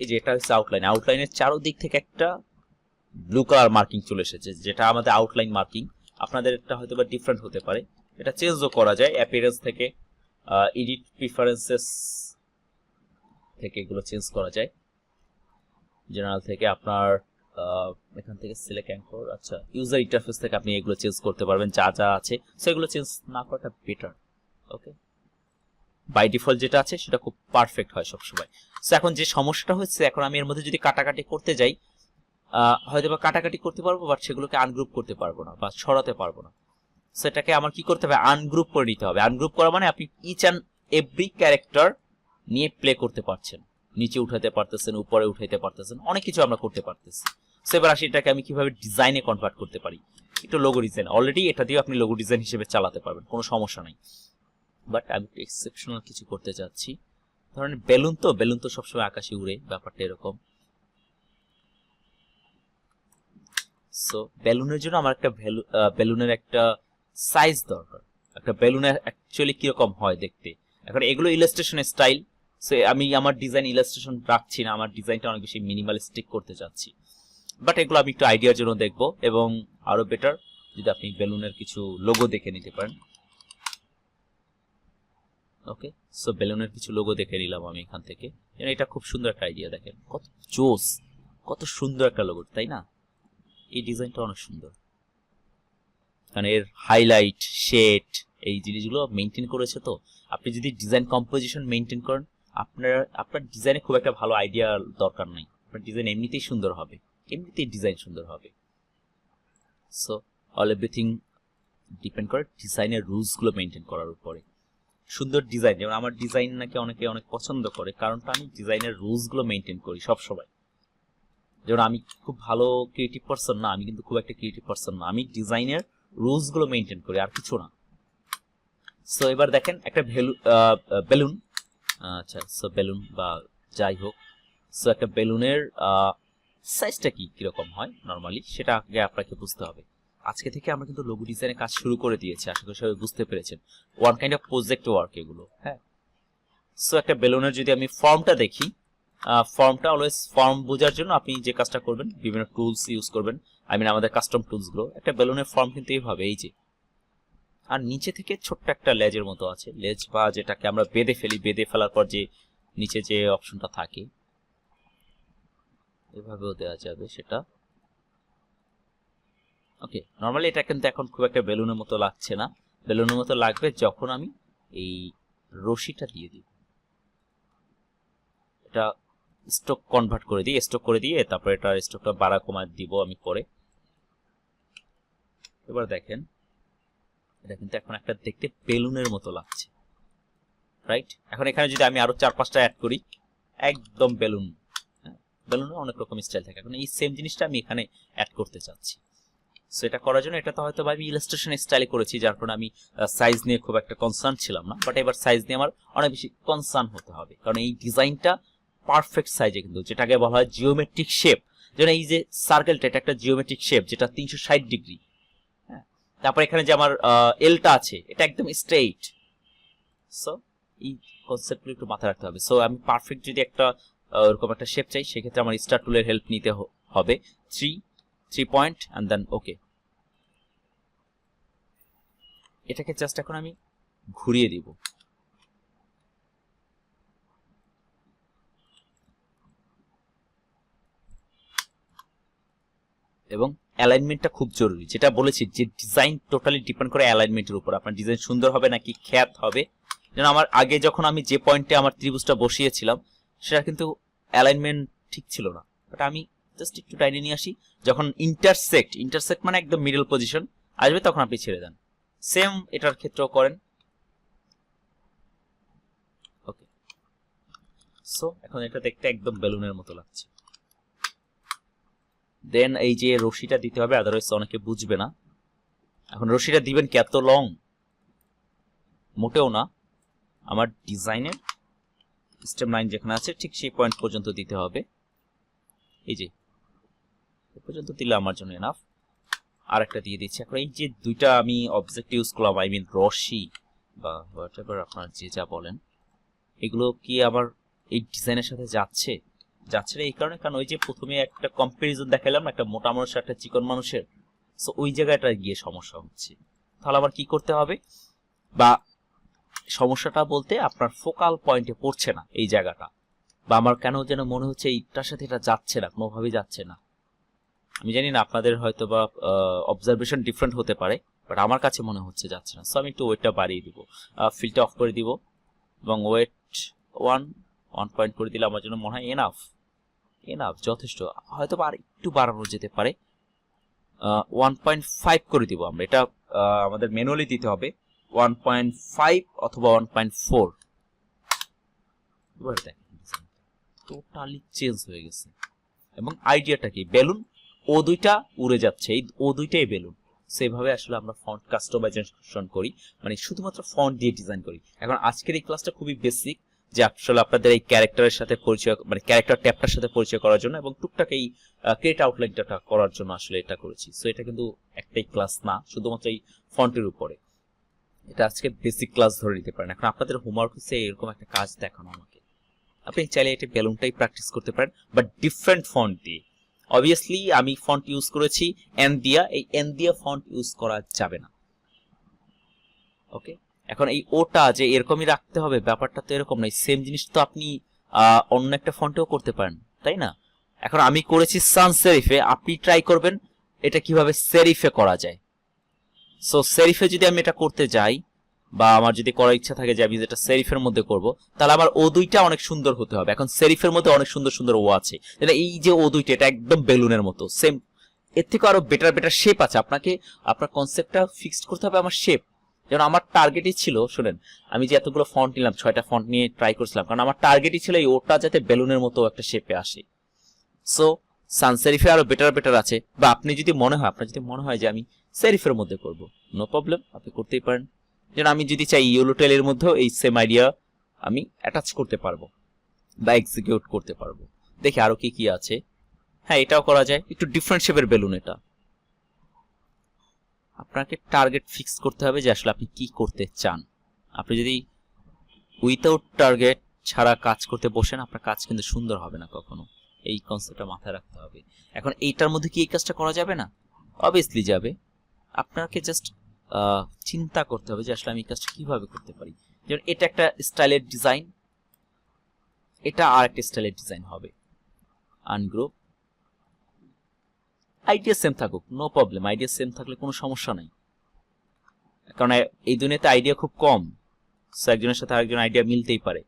এই যে এটা হচ্ছে আউটলাইন, আউটলাইনের চারদিক থেকে একটা ব্লু কালার মার্কিং চলে এসেছে, যেটা আমাদের আউটলাইন মার্কিং। আপনাদের একটা হয়তো বা ডিফারেন্ট হতে পারে, এটা চেঞ্জও করা যায় অ্যাপিয়ারেন্স থেকে, এডিট প্রিফারেন্সেস থেকে এগুলো চেঞ্জ করা যায়। জেনারেল থেকে আপনার এখান থেকে সিলেক্ট অ্যাঙ্কর, আচ্ছা ইউজার ইন্টারফেস থেকে আপনি এগুলো চেঞ্জ করতে পারবেন, যা যা আছে সেগুলো চেঞ্জ না করাটা বেটার। ওকে, বাই ডিফল্ট যেটা আছে সেটা খুব পারফেক্ট হয় সবসময়। সো এখন যে সমস্যাটা হচ্ছে, এখন আমি এর মধ্যে যদি কাটাকাটি করতে যাই, হয়তো বা কাটাকাটি করতে পারবো, বাট সেগুলোকে আনগ্রুপ করতে পারবো না বা ছড়াতে পারবো না। সেটাকে আমার কি করতে হবে, আনগ্রুপ করে নিতে হবে। আনগ্রুপ করা মানে আপনি ইচ অ্যান্ড এভরি ক্যারেক্টার নিয়ে প্লে করতে পারছেন, নিচে উঠাতে পারতেছেন, উপরে উঠাইতে পারতেছেন, অনেক কিছু আমরা করতে পারতেছি। সো এবার আসি এটাকে আমি কিভাবে ডিজাইনে কনভার্ট করতে পারি। একটু লোগো ডিজাইন, অলরেডি এটা দিয়ে আপনি লোগো ডিজাইন হিসেবে চালাতে পারবেন, কোনো সমস্যা নাই। বাট আমি একটু এক্সেপশনাল কিছু করতে চাচ্ছি। ধরেন বেলুন তো সবসময় আকাশে উড়ে, ব্যাপারটা এরকম। সো বেলুনের জন্য আমার একটা বেলুনের একটা সাইজ দরকার, একটা বেলুনের অ্যাকচুয়ালি কিরকম হয় দেখতে। এখন এগুলো ইলাস্ট্রেশন স্টাইল, সো আমি আমার ডিজাইন ইলাস্ট্রেশন রাখছি না, আমার ডিজাইনটা অনেক বেশি মিনিমালিস্টিক করতে চাচ্ছি। বাট এগুলো আমি একটু আইডিয়ার জন্য দেখবো, এবং আরো বেটার যদি আপনি বেলুনের কিছু লোগো দেখে নিতে পারেন। ওকে, সো বেলুনের কিছু লোগো দেখে নিলাম আমি এখান থেকে। এটা খুব সুন্দর একটা আইডিয়া, দেখেন কত জোস, কত সুন্দর একটা লোগো, তাই না? এই ডিজাইনটা অনেক সুন্দর, কারণ এর হাইলাইট শেড এই জিনিসগুলো মেনটেন করেছে। তো আপনি যদি ডিজাইন কম্পোজিশন মেনটেন করেন, আপনার ডিজাইনে খুব একটা ভালো আইডিয়া দরকার নাই, আপনার ডিজাইন এমনিতেই সুন্দর হবে, এমনিতেই ডিজাইন সুন্দর হবে। সো অল এভরিথিং ডিপেন্ড করে ডিজাইনের রুলসগুলো মেনটেন করার উপরে। সুন্দর ডিজাইন, যেমন আমার ডিজাইন নাকি অনেকে অনেক পছন্দ করে, কারণটা আমি ডিজাইনের রুলসগুলো মেনটেন করি সবসময়। যেমন আমি খুব ভালো ক্রিয়েটিভ পারসন না, আমি কিন্তু খুব একটা ক্রিয়েটিভ পারসন না, আমি ডিজাইনের রুলসগুলো মেনটেন করি, আর কিছু না। সো এবার দেখেন একটা বেলুন, আচ্ছা সো বেলুন বা যাই হোক, সো একটা বেলুনের সাইজটা কিরকম হয় নর্মালি, সেটা আগে আপনাকে বুঝতে হবে। আজকে থেকে আমরা কিন্তু লোগো ডিজাইনের কাজ শুরু করে দিয়েছি, আশা করি সবাই বুঝতে পেরেছেন। One kind of project work এগুলো, হ্যাঁ। সো একটা বেলুনের যদি আমি ফর্মটা দেখি, ফর্মটা অলওয়েজ ফর্ম বোঝার জন্য আপনি যে কাজটা করবেন বিভিন্ন টুলস ইউজ করবেন, আমাদের কাস্টম টুলসগুলো। একটা বেলুনের ফর্ম কিন্তু এইভাবে, এই যে, আর নিচে থেকে ছোট্ট একটা লেজের মতো আছে, লেজ বা যেটাকে আমরা বেঁধে ফেলি, বেঁধে ফেলার পর যে নিচে যে অপশনটা থাকে এভাবেও দেওয়া যাবে সেটা। ওকে, নর্মালি এটা কিন্তু এখন খুব একটা বেলুনের মতো লাগছে না, বেলুনের মতো লাগবে যখন আমি এই রশিটা দিয়ে দিব, এটা স্ট্রোক কনভার্ট করে দিই, স্ট্রোক করে দিয়ে তারপর এটা স্ট্রোকটা বাড়া কমা দিব আমি পরে। এবার দেখেন এটা কিন্তু এখন একটা দেখতে বেলুনের মতো লাগছে, রাইট? এখন এখানে যদি আমি আরো 4-5টা অ্যাড করি, একদম বেলুন, বেলুনে অনেক রকম স্টাইল থাকে, এখন এই সেম জিনিসটা আমি এখানে অ্যাড করতে চাচ্ছি। সো এটা করার জন্য এটা তো হয়তো আমি ইলাস্ট্রেশন স্টাইলে করেছি, যার কারণে আমি সাইজ নিয়ে খুব একটা কনসার্ন ছিলাম না, বাট এবার সাইজ নিয়ে আমার অনেক বেশি কনসার্ন হতে হবে, কারণ এই ডিজাইনটা পারফেক্ট সাইজে, কিন্তু যেটাকে বলা হয় জিওমেট্রিক শেপ। যেন এই যে সার্কেলটা, এটা একটা জিওমেট্রিক শেপ যেটা 360 ডিগ্রি, হ্যাঁ। তারপর এখানে যে আমার এলটা আছে এটা একদম স্ট্রেইট। সো এই কনসেপ্টগুলো একটু মাথায় রাখতে হবে। সো আমি পারফেক্ট যদি একটা এরকম একটা শেপ চাই, সেক্ষেত্রে আমার স্টার টুলের হেল্প নিতে হবে। 3 পয়েন্ট অ্যান্ড দেন ওকে। এটাকে জাস্ট এখন আমি ঘুরিয়ে দিব, এবং অ্যালাইনমেন্টটা খুব জরুরি, যেটা বলেছি যে ডিজাইন টোটালি ডিপেন্ড করে অ্যালাইনমেন্টের উপর, আপনার ডিজাইন সুন্দর হবে নাকি খ্যাত হবে। যেন আমার আগে যখন আমি যে পয়েন্টে আমার ত্রিভুজটা বসিয়েছিলাম সেটা কিন্তু অ্যালাইনমেন্ট ঠিক ছিল না, বাট আমি জাস্ট একটু টাইনে নিয়ে আসি, যখন ইন্টারসেক্ট মানে একদম মিডল পজিশন আসবে তখন আপনি ছেড়ে দেন। সেম এটার ক্ষেত্রেও করেন। ওকে, সো এখন এটা দেখতে একদম বেলুনের মতো লাগছে। দেন এই যে রশিটা দিতে হবে, আদারওয়াইজ অনেকে বুঝবে না। এখন রশিটা দিবেন কি এত লং? মোটেও না, আমার ডিজাইনের স্টেম লাইন যেখানে আছে ঠিক সেই পয়েন্ট পর্যন্ত দিতে হবে, এই যে এই পর্যন্ত দিলে আমার জন্য এনাফ। আর একটা দিয়ে দিচ্ছি। এখন এই যে দুইটা আমি অবজেক্ট ইউজ করলাম, রশি বা হোয়াটএভার আপনার যে যা বলেন, এগুলো কি আমার এই ডিজাইনের সাথে যাচ্ছে না এই কারণে, কারণ ওই যে প্রথমে একটা কম্পারিজন দেখালাম একটা মোটা মানুষের একটা চিকন মানুষের, সো ওই জায়গাটা গিয়ে সমস্যা হচ্ছে। তাহলে আবার কি করতে হবে, বা সমস্যাটা বলতে আপনার ফোকাল পয়েন্টে পড়ছে না এই জায়গাটা, বা আমার কেন যেন মনে হচ্ছে এইটার সাথে এটা যাচ্ছে না, কোনোভাবেই যাচ্ছে না। আমি জানি না আপনাদের হয়তো বা অবজারভেশন ডিফারেন্ট হতে পারে, বাট আমার কাছে মনে হচ্ছে যাচ্ছে না। সো আমি একটু ওয়েটটা বাড়িয়ে দিব, ফিলটা অফ করে দিব, এবং ওয়েট 1 পয়েন্ট করে দিলে আমার জন্য মনে হয় এনাফ, যথেষ্ট। হয়তো আর একটু বাড়ানো যেতে পারে, 1.5 করে দিব আমরা। এটা আমাদের ম্যানুয়ালি দিতে হবে 1.5 অথবা 1.4। এবার দেখেন টোটালি চেঞ্জ হয়ে গেছে, এবং আইডিয়াটা কি, বেলুন ও দুইটা উড়ে যাচ্ছে, এই ও দুইটাই বেলুন। সেভাবে আসলে আমরা ফন্ট কাস্টমাইজেশন করি, মানে শুধুমাত্র ফন্ট দিয়ে ডিজাইন করি। এখন আজকের এই ক্লাসটা খুবই বেসিক, যে আসলে আপনাদের এই ক্যারেক্টারের সাথে পরিচয়, মানে ক্যারেক্টার ট্যাবটার সাথে পরিচয় করার জন্য, এবং টুকটাক এই ক্রিয়েট আউটলাইনটা করার জন্য আসলে এটা করেছি। সো এটা কিন্তু একটাই ক্লাস না শুধুমাত্র এই ফন্টের উপরে, এটা আজকে বেসিক ক্লাস ধরে নিতে পারেন। এখন আপনাদের হোমওয়ার্ক হচ্ছে এরকম একটা কাজ দেখানো আমাকে, আপনি চাইলে এটা বেলুনটাই প্র্যাকটিস করতে পারেন, বাট ডিফারেন্ট ফন্ট দিয়ে। অবভিয়াসলি আমি ফন্ট ইউজ করেছি এনদিয়া, এই এনদিয়া ফন্ট ইউজ করা যাবে না। ওকে, এখন এই ওটা যে এরকমই রাখতে হবে ব্যাপারটা তো এরকম নয়, সেম জিনিস তো আপনি অন্য একটা ফন্টেও করতে পারেন, তাই না? এখন আমি করেছি সানসেরিফে, আপনি ট্রাই করবেন এটা কিভাবে সেরিফে করা যায়। সো সেরিফে যদি আমি এটা করতে যাই বা আমার যদি করার ইচ্ছা থাকে যে আমি যেটা সেরিফের মধ্যে করব, তাহলে আমার ও দুইটা অনেক সুন্দর হতে হবে। এখন সেরিফের মধ্যে অনেক সুন্দর সুন্দর ও আছে, যেটা এই যে ও দুইটা এটা একদম বেলুনের মতো সেম। এর থেকে আরো বেটার বেটার শেপ আছে। আপনাকে আপনার কনসেপ্টটা ফিক্সড করতে হবে আমার শেপ। যেমন আমার টার্গেটই ছিল, শুনেন, আমি যে এতগুলো ফন্ট নিলাম, 6টা ফন্ট নিয়ে ট্রাই করছিলাম, কারণ আমার টার্গেটই ছিল এই ওটা যাতে বেলুনের মতো একটা শেপে আসে। সো সান সেরিফে আরো বেটার বেটার আছে, বা আপনি যদি মনে হয়, আপনার যদি মনে হয় যে আমি সেরিফের মধ্যে করব, নো প্রবলেম, আপনি করতেই পারেন। যেন আমি যদি চাই ইয়েলো টেলের মধ্যেও এই সেম আইডিয়া আমি অ্যাটাচ করতে পারবো বা এক্সিকিউট করতে পারবো। দেখি আরো কি কি আছে। হ্যাঁ, এটাও করা যায়, একটু ডিফারেন্ট শেপের বেলুন। এটা আপনাকে টার্গেট ফিক্স করতে হবে যে আসলে আপনি কি করতে চান। আপনি যদি উইথাউট টার্গেট ছাড়া কাজ করতে বসেন, আপনার কাজ কিন্তু সুন্দর হবে না কখনো। এই কনসেপ্টটা মাথায় রাখতে হবে। এখন এইটার মধ্যে কি এই কাজটা করা যাবে না? অবভিয়াসলি যাবে। আপনাকে জাস্ট চিন্তা করতে হবে যে আসলে আমি এই কাজটা কিভাবে করতে পারি। যেমন এটা একটা স্টাইলের ডিজাইন, এটা আর একটা স্টাইলের ডিজাইন হবে। আনগ্রুপ, আইডিয়া সেম থাকুক, নো প্রবলেম। আইডিয়া সেম থাকলে কোনো সমস্যা নাই, কারণ এই দুনিয়াতে আইডিয়া খুব কম। সো একজনের সাথে আরেকজন আইডিয়া মিলতেই পারে।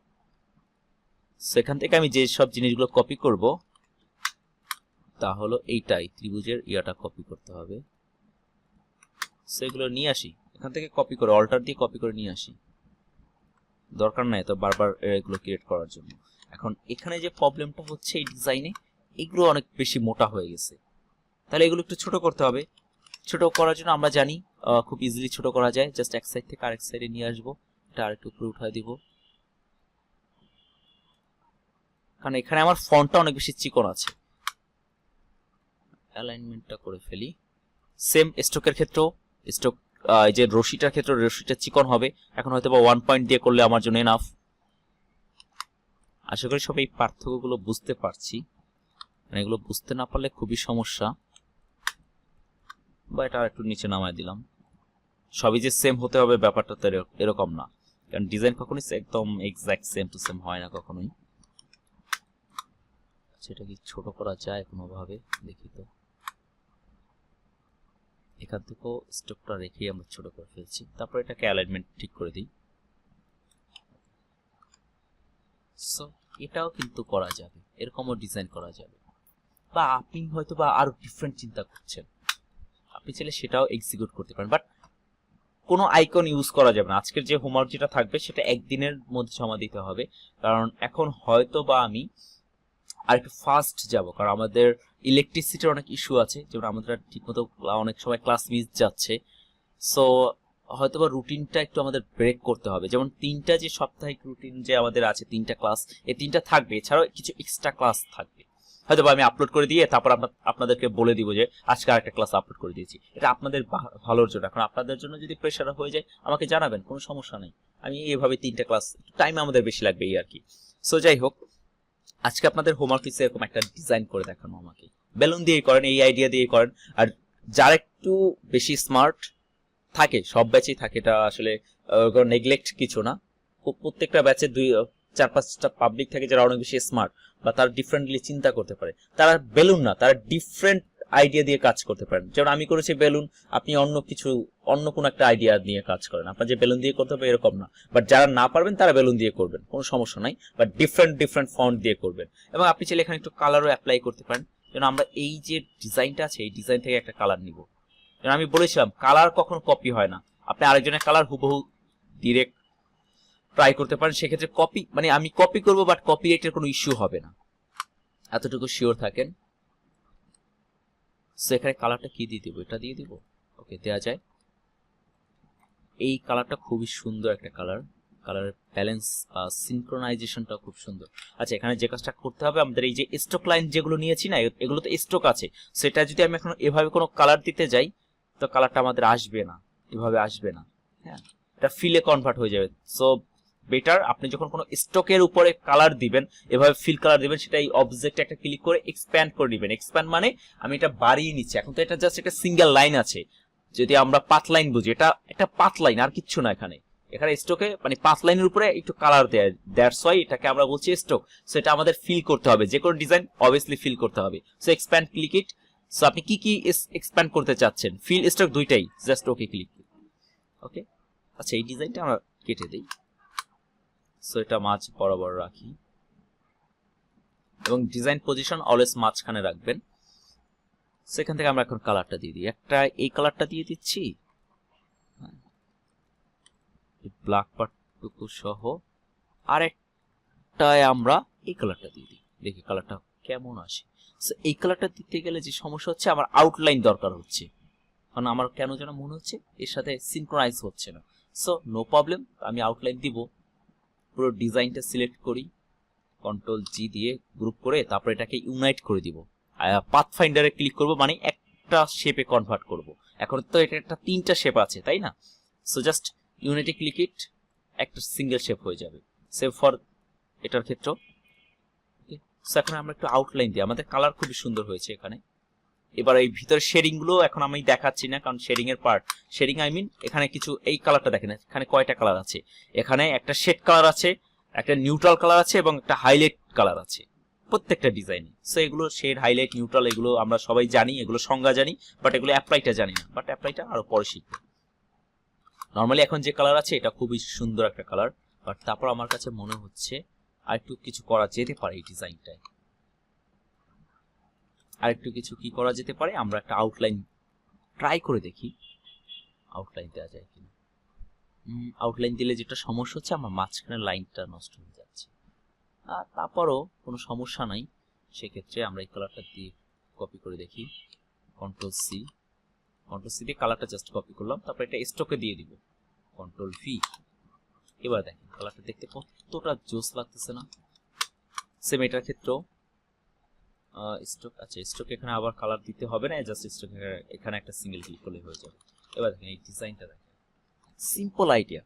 সেখান থেকে আমি যে সব জিনিসগুলো কপি করব, তা হলো এইটাই, ত্রিভুজের ইয়াটা কপি করতে হবে। সেগুলো নিয়ে আসি এখান থেকে, কপি করে অল্টার দিয়ে কপি করে নিয়ে আসি। দরকার নাই তো বারবার এগুলো ক্রিয়েট করার জন্য। এখন এখানে যে প্রবলেমটা হচ্ছে এই ডিজাইনে, এগুলো অনেক বেশি মোটা হয়ে গেছে, তাহলে এগুলো একটু ছোট করতে হবে। ছোট করার জন্য আমরা জানি খুব ইজিলি ছোট করা যায়। জাস্ট এক সাইড থেকে আরেক সাইডে নিয়ে আসবো, এটা আরেকটু উপরে উঠায় দিব, কারণ এখানে আমার ফন্টটা অনেক বেশি চিকন আছে। অ্যালাইনমেন্টটা করে ফেলি। সেম স্ট্রোকের ক্ষেত্রেও, স্ট্রোক এই যে রশিটার ক্ষেত্রে রশিটা চিকন হবে। এখন হয়তো বা 1 পয়েন্ট দিয়ে করলে আমার জন্য এনাফ। আশা করি সবাই এই পার্থক্যগুলো বুঝতে পারছি। মানে এগুলো বুঝতে না পারলে খুবই সমস্যা। বা এটা একটু নিচে নামায় দিলাম। সবই যে সেম হতে হবে ব্যাপারটা তো এরকম না, কারণ ডিজাইন কখনোই একদম এক্সাক্ট সেম টু সেম হয় না কখনোই। সেটা কি ছোট করা যায় কোনোভাবে? দেখি তো। এখান থেকেও স্ট্রোকটা রেখেই আমরা ছোট করে ফেলছি। তারপর এটাকে অ্যালাইনমেন্ট ঠিক করে দিই। সো এটাও কিন্তু করা যাবে, এরকমও ডিজাইন করা যাবে। বা আপনি হয়তো বা আরো ডিফারেন্ট চিন্তা করছেন, আপনি চাইলে সেটাও এক্সিকিউট করতে পারেন। বাট কোনো আইকন ইউজ করা যাবে না। আজকের যে হোমওয়ার্ক যেটা থাকবে সেটা একদিনের মধ্যে জমা দিতে হবে, কারণ এখন হয়তো বা আমি আর একটু ফাস্ট যাব, কারণ আমাদের ইলেকট্রিসিটির অনেক ইস্যু আছে। যেমন আমাদের ঠিকমতো অনেক সময় ক্লাস মিস যাচ্ছে। সো হয়তো বা রুটিনটা একটু আমাদের ব্রেক করতে হবে। যেমন 3টা যে সাপ্তাহিক রুটিন যে আমাদের আছে, 3টা ক্লাস, এই 3টা থাকবে। এছাড়াও কিছু এক্সট্রা ক্লাস থাকবে। হয়তো বা আমি আপলোড করে দিয়ে তারপর আপনাদেরকে বলে দিব যে আজকে আরেকটা ক্লাস আপলোড করে দিয়েছি। এটা আপনাদের ভালোর জন্য। এখন আপনাদের জন্য যদি প্রেশার হয়ে যায় আমাকে জানাবেন, কোনো সমস্যা নেই। আমি এইভাবে 3টা ক্লাস, টাইম আমাদের বেশি লাগবে এই আর কি। সো যাই হোক, আজকে আপনাদের হোমওয়ার্ক হিসেবে এরকম একটা ডিজাইন করে দেখানো আমাকে। বেলুন দিয়ে করেন, এই আইডিয়া দিয়ে করেন। আর যারা একটু বেশি স্মার্ট থাকে, সব ব্যাচেই থাকে, এটা আসলে নেগলেক্ট কিছু না। প্রত্যেকটা ব্যাচে 4-5টা পাবলিক থাকে যারা অনেক বেশি স্মার্ট বা তারা ডিফারেন্টলি চিন্তা করতে পারে। তারা বেলুন না, তারা ডিফারেন্ট আইডিয়া দিয়ে কাজ করতে পারেন। যেমন আমি করেছি বেলুন, আপনি অন্য কোনো একটা আইডিয়া নিয়ে কাজ করেন। আপনার যে বেলুন দিয়ে করতে হবে এরকম না। বাট যারা না পারবেন তারা বেলুন দিয়ে করবেন, কোনো সমস্যা নাই। বাট ডিফারেন্ট ফন্ট দিয়ে করবেন। এবং আপনি চাইলে এখানে একটু কালারও অ্যাপ্লাই করতে পারেন। যেন আমরা এই যে ডিজাইনটা আছে, এই ডিজাইন থেকে একটা কালার নিব। যেন আমি বলেছিলাম কালার কখনো কপি হয় না। আপনি আরেকজনের কালার হুবহু ডিরেক্ট ট্রাই করতে পারেন। সেক্ষেত্রে কপি, মানে আমি কপি করবো, বাট কপিরাইটের কোনো ইস্যু হবে না, এতটুকু শিওর থাকেন। সেখানে কালারটা কি দিয়ে দিব? এটা দিয়ে দিব। ওকে, দেয়া যায়। এই কালারটা খুবই সুন্দর একটা কালার। কালারের ব্যালেন্স বা সিনক্রোনাইজেশনটা খুব সুন্দর। আচ্ছা, এখানে যে কাজটা করতে হবে, আমাদের এই যে স্ট্রোক লাইন যেগুলো নিয়েছি না, এগুলো তো স্ট্রোক আছে। সেটা যদি আমি এখন এভাবে কোনো কালার দিতে যাই, তো কালারটা আমাদের আসবে না, এভাবে আসবে না। হ্যাঁ, এটা ফিলে কনভার্ট হয়ে যাবে। সো বেটার আপনি যখন কোনো স্টকের উপরে কালার দিবেন, এভাবে ফিল কালার দিবেন, সেটা এই অবজেক্টে একটা ক্লিক করে এক্সপ্যান্ড করে দিবেন। এক্সপ্যান্ড মানে আমি এটা বাড়িয়ে নিচ্ছি। এখন তো এটা জাস্ট একটা সিঙ্গেল লাইন আছে, যদি আমরা পাথ লাইন বুঝি, এটা একটা পাথ লাইন, আর কিচ্ছু না। এখানে স্টকে মানে পাথ লাইনের উপরে একটু কালার দেয়, দ্যাটস ওয়াই এটাকে আমরা বলছি স্টক। সো এটা আমাদের ফিল করতে হবে, যে কোনো ডিজাইন অবভিয়াসলি ফিল করতে হবে। সো এক্সপ্যান্ড ক্লিক ইট। সো আপনি কি কি এক্সপ্যান্ড করতে চাচ্ছেন, ফিল স্ট্রোক দুইটাই, জাস্ট ওকে ক্লিক। ওকে, আচ্ছা এই ডিজাইনটা আমরা কেটে দিই। সো এটা মাঝ বরাবর রাখি এবং ডিজাইন পজিশন অলওয়েজ মাঝখানে রাখবেন। সেখান থেকে আমরা এখন কালারটা দিয়ে দিই, একটা এই কালারটা দিয়ে দিচ্ছি ব্ল্যাক পার্টটুকু সহ, আরেকটায় আমরা এই কালারটা দিয়ে দিই, দেখি কালারটা কেমন আসে। সো এই কালারটা দিতে গেলে যে সমস্যা হচ্ছে, আমার আউটলাইন দরকার হচ্ছে, কারণ আমার কেন যেন মনে হচ্ছে এর সাথে সিনক্রোনাইজ হচ্ছে না। সো নো প্রবলেম, আমি আউটলাইন দিব, পুরো ডিজাইনটা সিলেক্ট করি, কন্ট্রোল জি দিয়ে গ্রুপ করে তারপর এটাকে ইউনাইট করে দিব, পাথ ফাইন্ডারে ক্লিক করব, মানে একটা শেপে কনভার্ট করব। এখন তো এটা একটা তিনটা শেপ আছে তাই না, সো জাস্ট ইউনিটে ক্লিক ইট, একটা সিঙ্গেল শেপ হয়ে যাবে। সেভ ফর এটার ক্ষেত্রে। ওকে, সো এখন আমরা একটু আউটলাইন দিই, আমাদের কালার খুবই সুন্দর হয়েছে এখানে। এবার এই ভিতরে শেডিং গুলো এখন আমি দেখাচ্ছি না, কারণ শেডিং এর পার্ট, শেডিং আই মিন এখানে কিছু, এই কালারটা দেখেন এখানে কয়টা কালার আছে, এখানে একটা শেড কালার আছে, একটা নিউট্রাল কালার আছে এবং একটা হাইলাইট কালার আছে প্রত্যেকটা ডিজাইনে। সো এগুলো শেড, হাইলাইট, নিউট্রাল এগুলো আমরা সবাই জানি, এগুলো সংজ্ঞা জানি, বাট এগুলো অ্যাপ্লাইটা জানি না, বাট অ্যাপ্লাইটা আরো পরে শিখবো। নর্মালি এখন যে কালার আছে এটা খুবই সুন্দর একটা কালার, বাট তারপর আমার কাছে মনে হচ্ছে আর একটু কিছু করা যেতে পারে এই ডিজাইনটায়, আরেকটু কিছু কি করা যেতে পারে, আমরা একটা আউটলাইন ট্রাই করে দেখি আউটলাইন দেওয়া যায় কিনা। আউটলাইন দিলে যেটা সমস্যা হচ্ছে, আমার মাঝখানের লাইনটা নষ্ট হয়ে যাচ্ছে, আর তারপরও কোনো সমস্যা নাই, সেক্ষেত্রে আমরা এই কালারটা দিয়ে কপি করে দেখি, কন্ট্রোল সি দিয়ে কালারটা জাস্ট কপি করলাম, তারপর এটা স্ট্রোকে দিয়ে দিব, কন্ট্রোল ভি। এবার দেখেন কালারটা দেখতে কতটা জোস লাগতেছে না। সেম এটার ক্ষেত্রেও স্ট্রোক, আচ্ছা স্ট্রোক এখানে আবার কালার দিতে হবে না, জাস্ট স্ট্রোক এখানে একটা সিঙ্গেল ক্লিক করলে হয়ে যাবে। এবার দেখেন এই ডিজাইনটা দেখেন, সিম্পল আইডিয়া।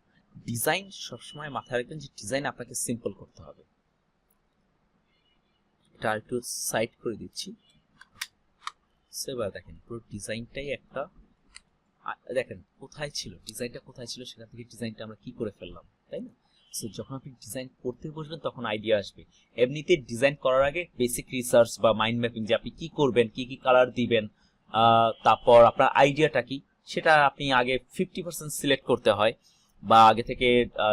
ডিজাইন সবসময় মাথায় রাখবেন যে ডিজাইন আপনাকে সিম্পল করতে হবে। এটা একটু সাইড করে দিচ্ছি। এবার দেখেন পুরো ডিজাইনটাই একটা, দেখেন কোথায় ছিল ডিজাইনটা, কোথায় ছিল, সেখান থেকে ডিজাইনটা আমরা কি করে ফেললাম, তাই না? সো যখন আপনি ডিজাইন করতে বসবেন তখন আইডিয়া আসবে। এমনিতে ডিজাইন করার আগে বেসিক রিসার্চ বা মাইন্ড ম্যাপিং, যে আপনি কি করবেন, কি কি কালার দিবেন, তারপর আপনার আইডিয়াটা কি, সেটা আপনি আগে 50% সিলেক্ট করতে হয়, বা আগে থেকে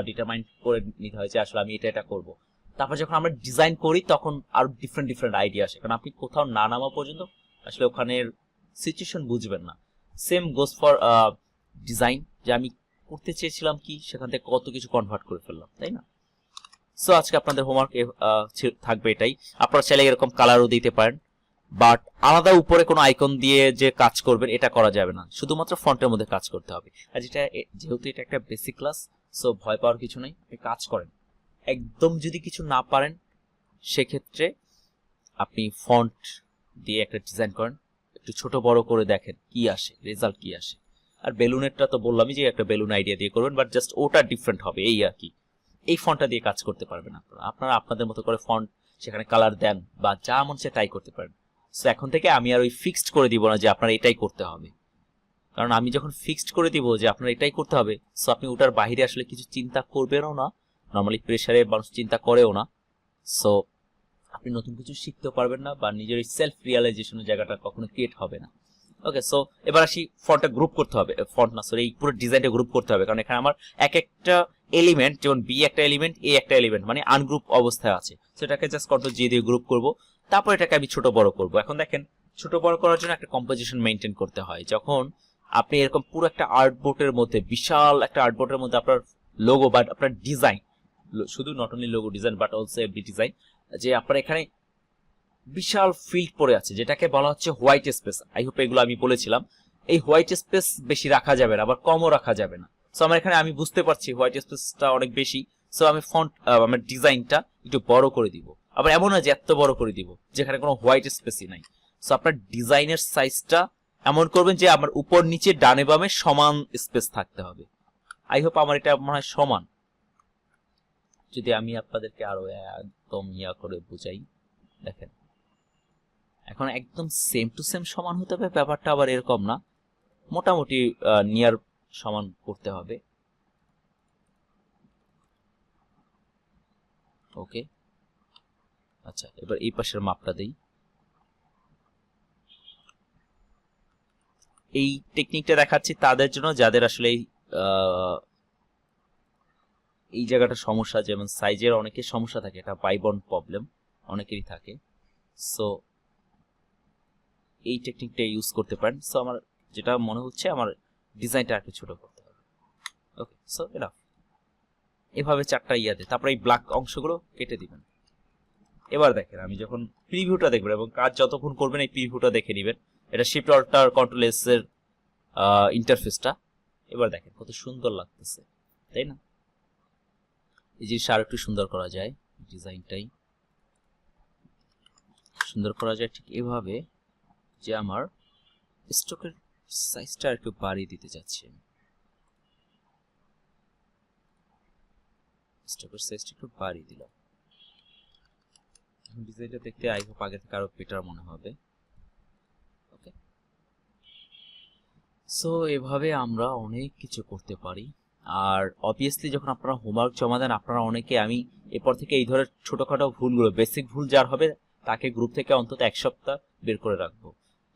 ডিটারমাইন করে নিতে হয় যে আসলে আমি এটা করব। তারপর যখন আমরা ডিজাইন করি তখন আরো ডিফারেন্ট আইডিয়া আসে, কারণ আপনি কোথাও না নামা পর্যন্ত আসলে ওখানের সিচুয়েশন বুঝবেন না। সেম গোস ফর ডিজাইন, যে আমি করতে চেয়েছিলাম কি, সেখান থেকে কত কিছু কনভার্ট করে ফেললাম, তাই না? সো আজকে আপনাদের হোমওয়ার্ক থাকবে এটাই। আপনারা চাইলে এরকম কালারও দিতে পারেন, বাট আলাদা উপরে কোনো আইকন দিয়ে যে কাজ করবেন এটা করা যাবে না, শুধুমাত্র ফন্টের মধ্যে কাজ করতে হবে। আর যেহেতু এটা একটা বেসিক ক্লাস, সো ভয় পাওয়ার কিছু নেই, আপনি কাজ করেন। একদম যদি কিছু না পারেন সেক্ষেত্রে আপনি ফন্ট দিয়ে একটা ডিজাইন করেন, একটু ছোট বড় করে দেখেন কি আসে, রেজাল্ট কি আসে। আর বেলুনেরটা তো বললামই যে একটা বেলুন আইডিয়া দিয়ে করবেন, বাট জাস্ট ওটা ডিফারেন্ট হবে, এই আর কি। এই ফন্টটা দিয়ে কাজ করতে পারবেন আপনারা আপনাদের মতো করে ফন্ট, সেখানে কালার দেন বা যা মন চায় তাই করতে পারেন। সো এখন থেকে আমি আর ওই ফিক্সড করে দিব না যে আপনার এটাই করতে হবে, কারণ আমি যখন ফিক্সড করে দিব যে আপনার এটাই করতে হবে, সো আপনি ওটার বাইরে আসলে কিছু চিন্তা করবেনও না, নর্মালি প্রেসারে মানুষ চিন্তা করেও না। সো আপনি নতুন কিছু শিখতে পারবেন না, বা নিজের সেলফ রিয়ালাইজেশনের জায়গাটা কখনো ক্রিয়েট হবে না। ওকে, সো এবার আসি ফন্টটা গ্রুপ করতে হবে, ফন্ট না সরি, এই পুরো ডিজাইনটা গ্রুপ করতে হবে, কারণ এখানে আমার এক একটা এলিমেন্ট, যেমন বি একটা এলিমেন্ট, এ একটা এলিমেন্ট, মানে আনগ্রুপ অবস্থায় আছে। সো এটাকে জাস্ট কন্ট্রোল জি দিয়ে গ্রুপ করব, তারপর এটাকে আমি ছোট বড় করব। এখন দেখেন ছোট বড় করার জন্য একটা কম্পোজিশন মেনটেন করতে হয়। যখন আপনি এরকম পুরো একটা আর্টবোর্ডের মধ্যে, বিশাল একটা আর্টবোর্ডের মধ্যে আপনার লোগো বা আপনার ডিজাইন, শুধু not only logo design but also every design, যে আপনার এখানে বিশাল ফিল্ড পড়ে আছে যেটাকে বলা হচ্ছে হোয়াইট স্পেস। আই হোপ এগুলো আমি বলেছিলাম। এই হোয়াইট স্পেস বেশি রাখা যাবে না, আবার কমও রাখা যাবে না। সো আমার এখানে আমি বুঝতে পারছি হোয়াইট স্পেসটা অনেক বেশি, সো আমি ফন্ট আমার ডিজাইনটা একটু বড় করে দিব। আবার এমন না যে এত বড় করে দিব যেখানে কোনো হোয়াইট স্পেসই নাই। সো আপনার ডিজাইনের সাইজটা এমন করবেন যে আমার উপর নিচে ডানে বামে সমান স্পেস থাকতে হবে। আই হোপ আমার এটা মনে হয় সমান। যদি আমি আপনাদেরকে আরো একদম ইয়া করে বুঝাই, দেখেন এখন একদম সেম টু সেম সমান হতে হবে, ব্যাপারটা আবার এরকম না, মোটামুটি নিয়ার সমান করতে হবে। ওকে, আচ্ছা এবার এই পাশের মাপটা দেই। এই টেকনিকটা দেখাচ্ছি তাদের জন্য যাদের আসলে এই জায়গাটা সমস্যা, যেমন সাইজের অনেকের সমস্যা থাকে, এটা বাইবন প্রবলেম অনেকেরই থাকে। সো এই টেকনিকটা ইউজ করতে পারেন। সো আমার যেটা মনে হচ্ছে আমার ডিজাইনটা একটু ছোট করতে হবে। ওকে, সো এনাফ। এভাবে 4টা ইয়াতে তারপরে এই ব্ল্যাক অংশগুলো কেটে দিবেন। এবার দেখেন আমি যখন প্রিভিউটা দেখবেন এবং কাজ যতক্ষণ করবেন এই প্রিভিউটা দেখে নেবেন। এটা শিফট অল্টার কন্ট্রোল এস এর ইন্টারফেসটা। এবার দেখেন কত সুন্দর লাগতেছে, তাই না? এই জিনিসটা আর একটু সুন্দর করা যায়, ডিজাইনটাই সুন্দর করা যায় ঠিক এভাবে যে আমার স্ট্রোকের সাইজটা একটু বাড়িয়ে দিতে যাচ্ছি। স্ট্রোকের সাইজটা একটু বাড়িয়ে দিলাম। ডিজাইনটা দেখতে আই হোপ আগে থেকে আরো বেটার মনে হবে। ওকে, সো এভাবে আমরা অনেক কিছু করতে পারি। আর অবভিয়াসলি যখন আপনারা হোমওয়ার্ক জমা দেন, আপনারা অনেকে, আমি এরপর থেকে এই ধরনের ছোটখাটো ভুলগুলো, বেসিক ভুল যার হবে তাকে গ্রুপ থেকে অন্তত 1 সপ্তাহ বের করে রাখবো।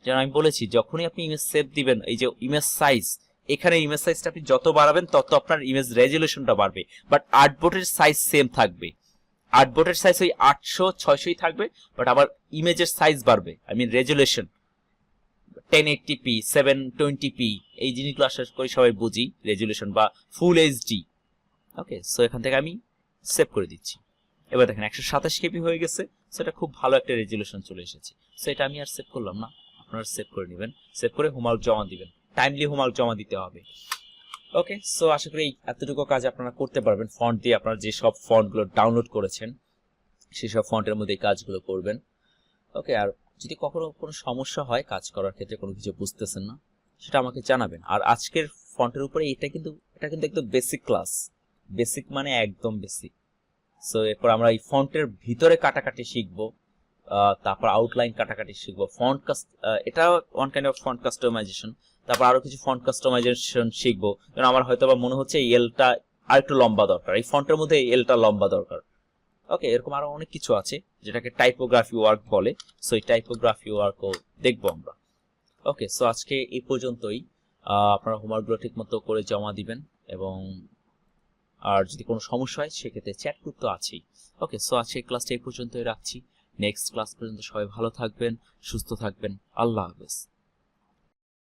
যেন আমি বলেছি যখনই আপনি ইমেজ সেভ দিবেন, এই যে ইমেজ সাইজ, এখানে ইমেজ সাইজটা আপনি যত বাড়াবেন তত আপনার ইমেজ রেজলিউশনটা বাড়বে, বাট আর্টবোর্ডের সাইজ সেম থাকবে। আর্টবোর্ডের সাইজ ওই 800-600ই থাকবে, বাট আবার ইমেজের সাইজ বাড়বে, I mean resolution 1080p 720p এই জিনিসগুলো আশা করি সবাই বুঝি, রেজলিউশন বা ফুল এইচডি। ওকে, সো এখান থেকে আমি সেভ করে দিচ্ছি। এবার দেখেন 127 কেবি হয়ে গেছে, সেটা খুব ভালো একটা রেজলিউশন চলে এসেছে। সো এটা আমি আর সেভ করলাম না, আপনারা সেভ করে নেবেন। সেভ করে হোমওয়ার্ক জমা দিবেন, টাইমলি হোমওয়ার্ক জমা দিতে হবে। ওকে, সো আশা করি এতটুকু কাজ আপনারা করতে পারবেন। ফন্ট দিয়ে আপনারা যে সব ফন্টগুলো ডাউনলোড করেছেন সেসব ফন্টের মধ্যে এই কাজগুলো করবেন। ওকে, আর যদি কখনো কোনো সমস্যা হয় কাজ করার ক্ষেত্রে, কোনো কিছু বুঝতেছেন না, সেটা আমাকে জানাবেন। আর আজকের ফন্টের উপরে এটা কিন্তু একদম বেসিক ক্লাস, বেসিক মানে একদম বেসিক। সো এরপর আমরা এই ফন্টের ভিতরে কাটাকাটি শিখবো, তারপর আউটলাইন কাটাকাটি শিখবো, এটা one kind of font customization. তারপর আরো কিছু ফন্ট কাস্টমাইজেশন শিখবো, কারণ আমার হয়তো বা মনে হচ্ছে এই এলটা আর একটু লম্বা দরকার, এই ফন্টের মধ্যে এই এলটা লম্বা দরকার। ওকে, এরকম আরো অনেক কিছু আছে যেটাকে টাইপোগ্রাফি ওয়ার্ক বলে। সো এই টাইপোগ্রাফি ওয়ার্কও দেখবো আমরা। ওকে, সো আজকে এই পর্যন্তই। আপনারা হোমওয়ার্কগুলো ঠিক মতো করে জমা দিবেন, এবং আর যদি কোনো সমস্যা হয় সেক্ষেত্রে চ্যাট গ্রুপ তো আছেই। ওকে, সো আজকে ক্লাসটা এই পর্যন্তই রাখছি। নেক্সট ক্লাস পর্যন্ত সবাই ভালো থাকবেন, সুস্থ থাকবেন। আল্লাহ হাফেজ।